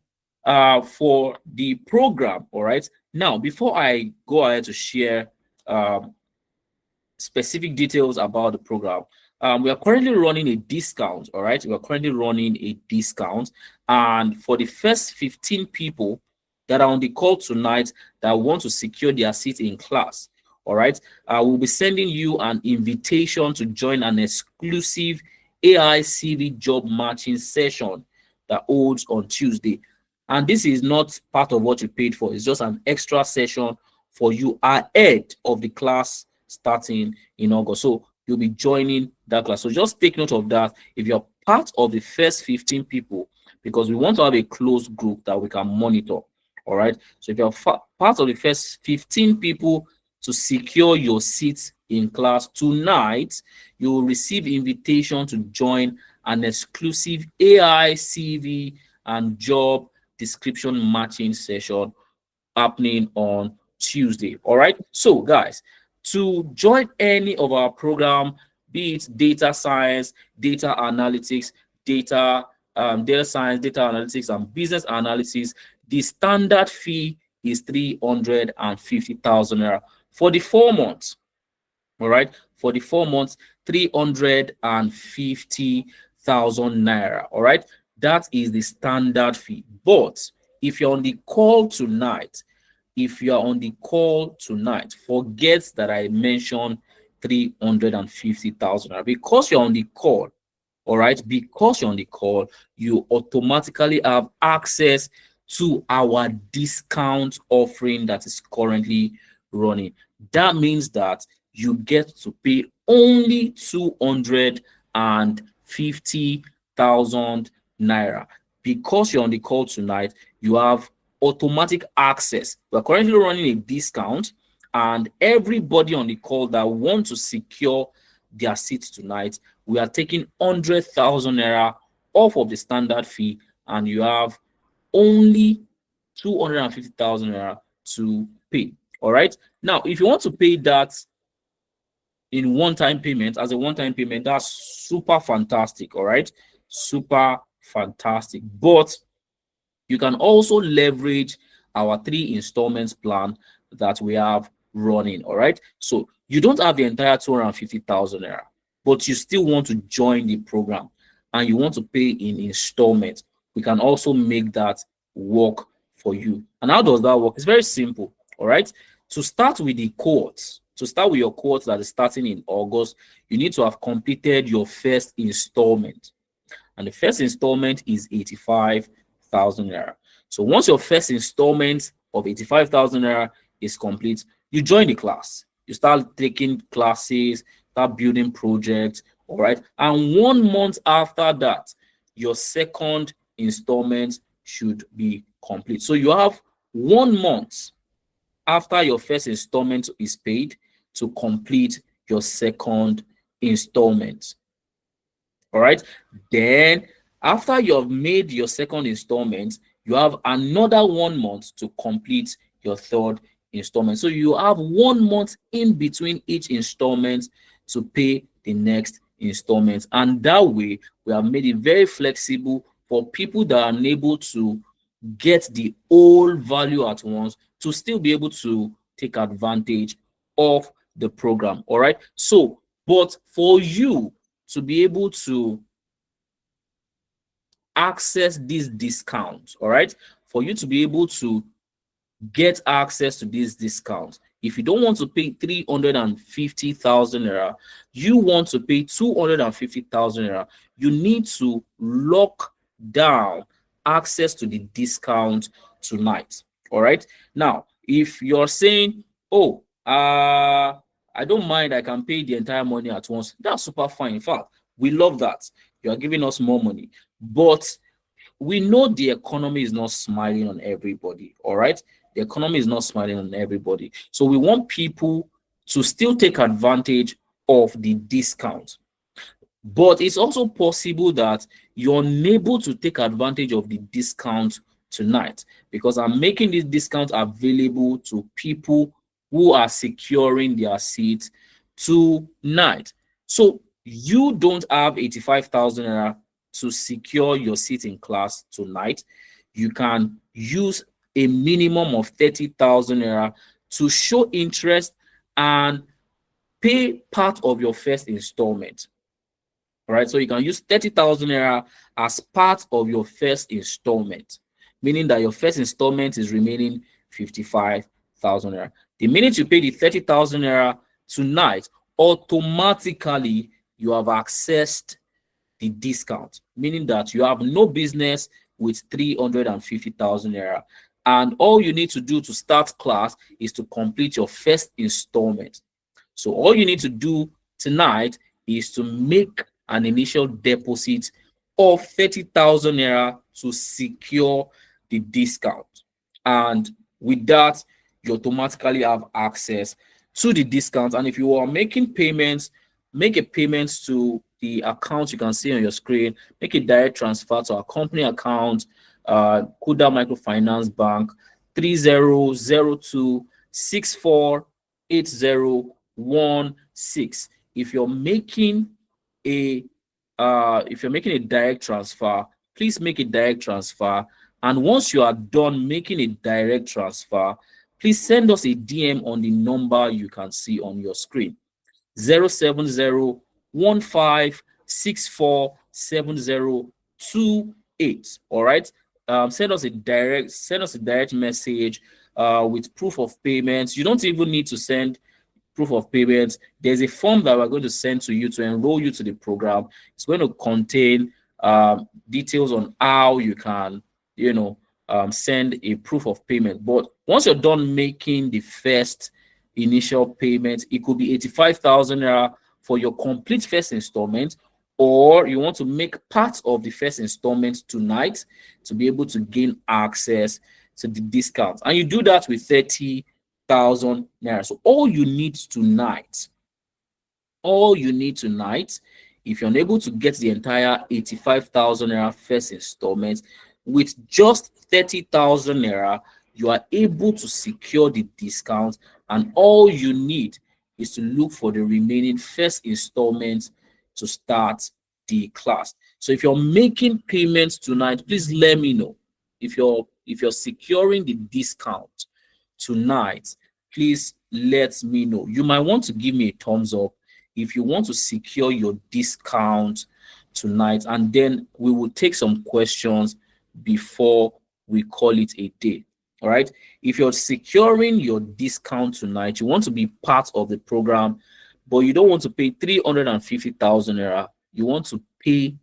program, all right. Now, before I go ahead to share specific details about the program, we are currently running a discount. All right, we are currently running a discount, and for the first 15 people that are on the call tonight that want to secure their seat in class, all right, we'll be sending you an invitation to join an exclusive AI-CV job matching session that holds on Tuesday. And this is not part of what you paid for. It's just an extra session for you ahead of the class starting in August. So you'll be joining that class. So just take note of that. If you're part of the first 15 people, because we want to have a closed group that we can monitor. All right. So if you're part of the first 15 people to secure your seat in class tonight, you will receive invitation to join an exclusive AI CV and job description matching session happening on Tuesday. All right. So, guys, to join any of our program, be it data science, data analytics, data science, data analytics, and business analysis, the standard fee is 350,000 naira for the 4 months. All right, for the 4 months, 350,000 naira. All right, that is the standard fee. But if you're on the call tonight, forget that I mentioned 350,000 naira because you're on the call. All right, because you're on the call, you automatically have access to our discount offering that is currently running. That means that you get to pay only 250,000 naira. Because you're on the call tonight, you have automatic access. We're currently running a discount, and everybody on the call that want to secure their seats tonight, we are taking 100,000 naira off of the standard fee, and you have only 250,000 naira to pay. All right. Now, if you want to pay that in one-time payment, as a one-time payment, that's super fantastic. All right, super fantastic. But you can also leverage our 3 installments plan that we have running. All right, so you don't have the entire 250,000 naira, but you still want to join the program and you want to pay in installments. We can also make that work for you. And how does that work? It's very simple. All right, to start with the cohorts, to start with your cohort that is starting in August, you need to have completed your first installment. And the first installment is 85,000 naira. So once your first installment of 85,000 naira is complete, you join the class. You start taking classes, start building projects, all right? And 1 month after that, your second installment should be complete. So you have 1 month after your first installment is paid to complete your second installment. All right. Then, after you have made your second installment, you have another 1 month to complete your third installment. So you have 1 month in between each installment to pay the next installment. And that way, we have made it very flexible for people that are unable to get the whole value at once to still be able to take advantage of the program. All right. So, but for you to be able to access this discount, all right, for you to be able to get access to this discount, if you don't want to pay 350,000 naira, you want to pay 250,000 naira, you need to lock down access to the discount tonight. All right. Now, if you're saying, oh, I don't mind, I can pay the entire money at once, that's super fine. In fact, we love that. You are giving us more money. But we know the economy is not smiling on everybody. All right. The economy is not smiling on everybody. So we want people to still take advantage of the discount. But it's also possible that you're unable to take advantage of the discount tonight, because I'm making this discount available to people who are securing their seats tonight. So you don't have 85,000 naira to secure your seat in class tonight. You can use a minimum of 30,000 naira to show interest and pay part of your first installment. All right, so you can use 30,000 naira as part of your first installment, meaning that your first installment is remaining 55,000 naira. The minute you pay the 30,000 naira tonight, automatically you have accessed the discount, meaning that you have no business with 350,000 naira. And all you need to do to start class is to complete your first installment. So all you need to do tonight is to make an initial deposit of 30,000 naira to secure the discount. And with that, you automatically have access to the discount. And if you are making payments, make a payment to the account you can see on your screen. Make a direct transfer to our company account, Kuda Microfinance Bank, 3002648016. A if you're making a direct transfer, please make a direct transfer. And once you are done making a direct transfer, please send us a DM on the number you can see on your screen: 07015647028. All right. Send us a direct message with proof of payments. You don't even need to send proof of payment. There's a form that we're going to send to you to enroll you to the program. It's going to contain details on how you can, send a proof of payment. But once you're done making the first initial payment, it could be 85,000 naira for your complete first installment, or you want to make part of the first installment tonight to be able to gain access to the discount. And you do that with 30,000 naira. So all you need tonight, if you're unable to get the entire 85,000 naira first installment, with just 30,000 naira, you are able to secure the discount, and all you need is to look for the remaining first installment to start the class. So if you're making payments tonight, please let me know. If you're securing the discount tonight, please let me know. You might want to give me a thumbs up if you want to secure your discount tonight, and then we will take some questions before we call it a day. All right. If you're securing your discount tonight, you want to be part of the program, but you don't want to pay 350,000 naira. You want to pay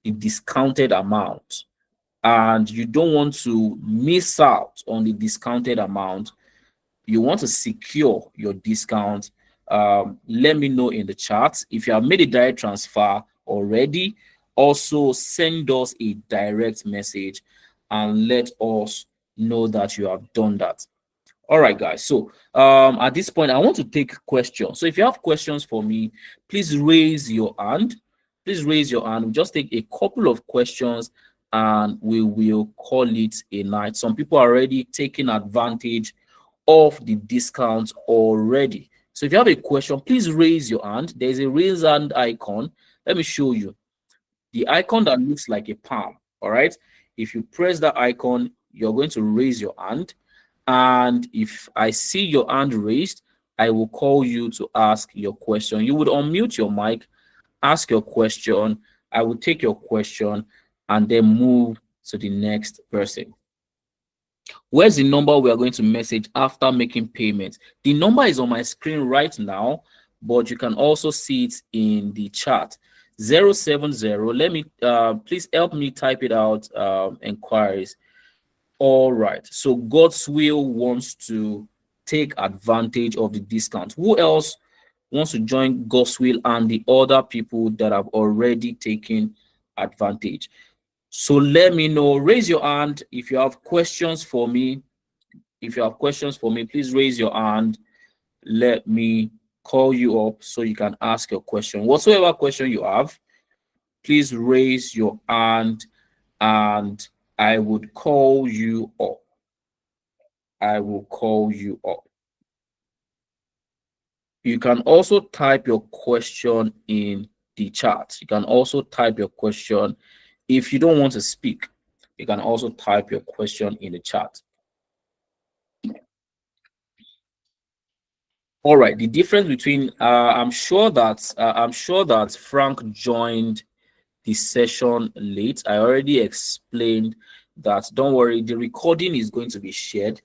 the discounted amount, and you don't want to miss out on the discounted amount. You want to secure your discount. Let me know in the chat. If you have made a direct transfer already, also send us a direct message and let us know that you have done that. All right, guys. So at this point, I want to take questions. So if you have questions for me, please raise your hand. Please raise your hand. We'll just take a couple of questions and we will call it a night. Some people are already taking advantage of the discount already. So if you have a question, please raise your hand. There's a raise hand icon. Let me show you. The icon that looks like a palm. All right. If you press that icon, you're going to raise your hand. And if I see your hand raised, I will call you to ask your question. You would unmute your mic, ask your question. I will take your question and then move to the next person. Where's the number we are going to message after making payment? The number is on my screen right now, but you can also see it in the chat. 070. Let me please help me type it out. Inquiries. All right. So God's will wants to take advantage of the discount. Who else wants to join God's will and the other people that have already taken advantage? So let me know. Raise your hand if you have questions for me. If you have questions for me, please raise your hand. Let me call you up so you can ask your question. Whatsoever question you have, please raise your hand and I would call you up. I will call you up. You can also type your question in the chat. You can also type your question if you don't want to speak. You can also type your question in the chat. All right. The difference between I'm sure that Frank joined the session late. I already explained that. Don't worry, the recording is going to be shared.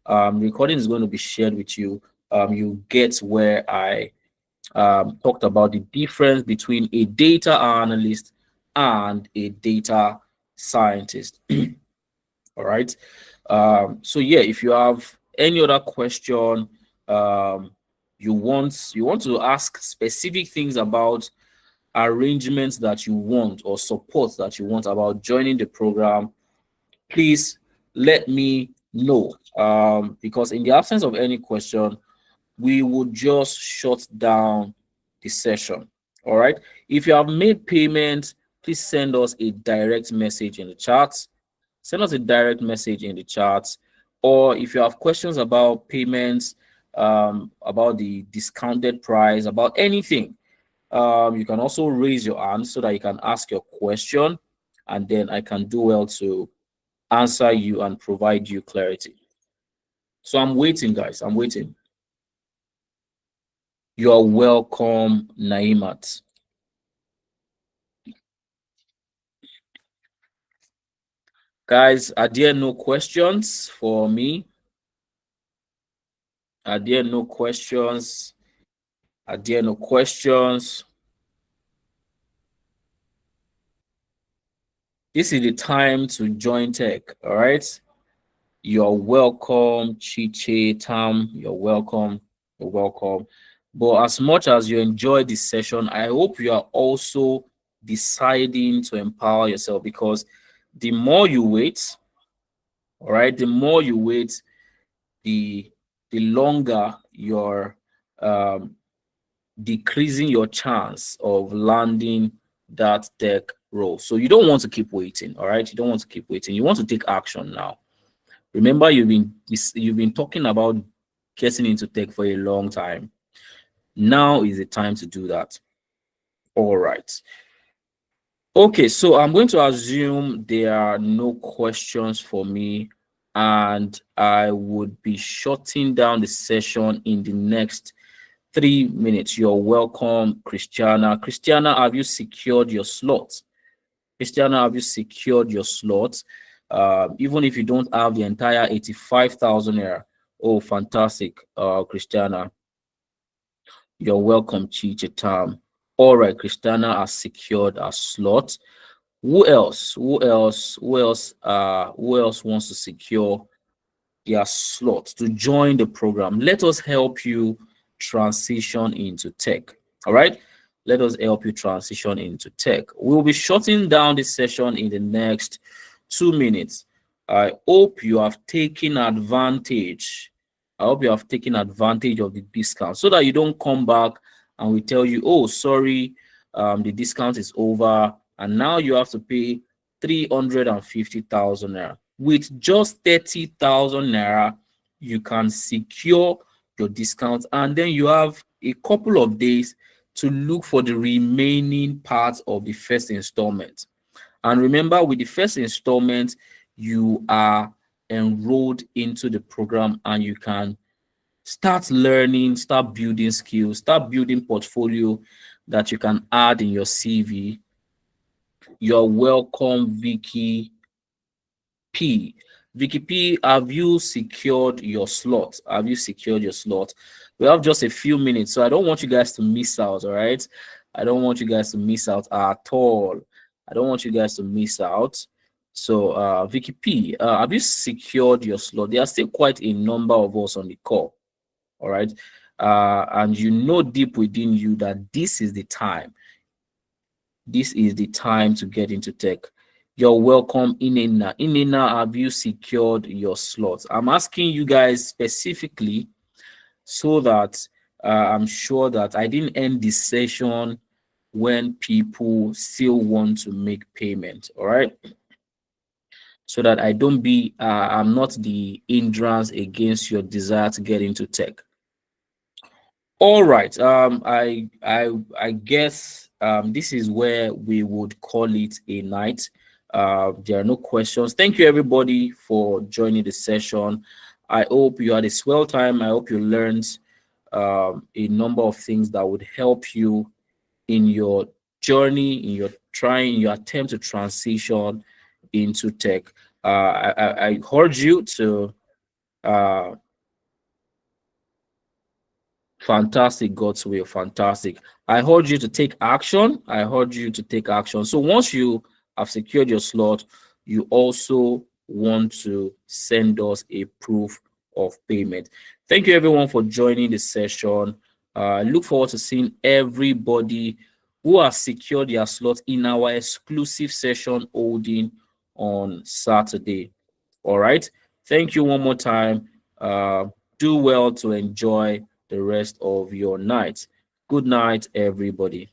Recording is going to be shared with you. You get where I talked about the difference between a data analyst and a data scientist. All right. So yeah, if you have any other question, um, you want to ask specific things about arrangements that you want or support that you want about joining the program, please let me know. Because in the absence of any question, we would just shut down the session. All right. If you have made payment, please send us a direct message in the chat. Send us a direct message in the chat. Or if you have questions about payments, about the discounted price, about anything, you can also raise your hand so that you can ask your question, and then I can do well to answer you and provide you clarity. So I'm waiting, guys. I'm waiting. You are welcome, Naimat. Guys, are there no questions for me? Are there no questions? Are there no questions? This is the time to join tech, all right? You're welcome, Chiche, Tam. You're welcome. You're welcome. But as much as you enjoy this session, I hope you are also deciding to empower yourself, because the more you wait, all right, the more you wait, the longer you're um, decreasing your chance of landing that tech role. So you don't want to keep waiting, all right? You don't want to keep waiting. You want to take action now. Remember, you've been talking about getting into tech for a long time. Now is the time to do that. All right. Okay, so I'm going to assume there are no questions for me, and I would be shutting down the session in the next 3 minutes. You're welcome, Christiana. Christiana, have you secured your slot? Christiana, have you secured your slot? Even if you don't have the entire 85,000 naira. Oh, fantastic, Christiana. You're welcome, Chichitam. All right, Christiana has secured a slot. Who else? Who else? Who else? Who else wants to secure their slot to join the program? Let us help you transition into tech. All right. Let us help you transition into tech. We'll be shutting down this session in the next 2 minutes. I hope you have taken advantage. I hope you have taken advantage of the discount so that you don't come back and we tell you, oh, sorry, the discount is over, and now you have to pay 350,000 naira. With just 30,000 naira, you can secure your discount, and then you have a couple of days to look for the remaining parts of the first installment. And remember, with the first installment, you are enrolled into the program and you can start learning, start building skills, start building portfolio that you can add in your CV. You're welcome, Vicky P. Vicky P, have you secured your slot? Have you secured your slot? We have just a few minutes, so I don't want you guys to miss out, all right? I don't want you guys to miss out at all. I don't want you guys to miss out. So, Vicky P, have you secured your slot? There are still quite a number of us on the call. All right. And you know deep within you that this is the time. This is the time to get into tech. You're welcome, Inena. Inena, have you secured your slot? I'm asking you guys specifically so that I'm sure that I didn't end this session when people still want to make payment. All right. So that I'm not the hindrance against your desire to get into tech. All right. I guess this is where we would call it a night. There are no questions. Thank you everybody for joining the session. I hope you had a swell time. I hope you learned a number of things that would help you in your journey, in your attempt to transition into tech. I urge you to uh, fantastic, God's will, fantastic. I urge you to take action. I urge you to take action. So once you have secured your slot, you also want to send us a proof of payment. Thank you everyone for joining the session. I look forward to seeing everybody who has secured their slot in our exclusive session holding on Saturday. All right. Thank you one more time. Do well to enjoy the rest of your night. Good night, everybody.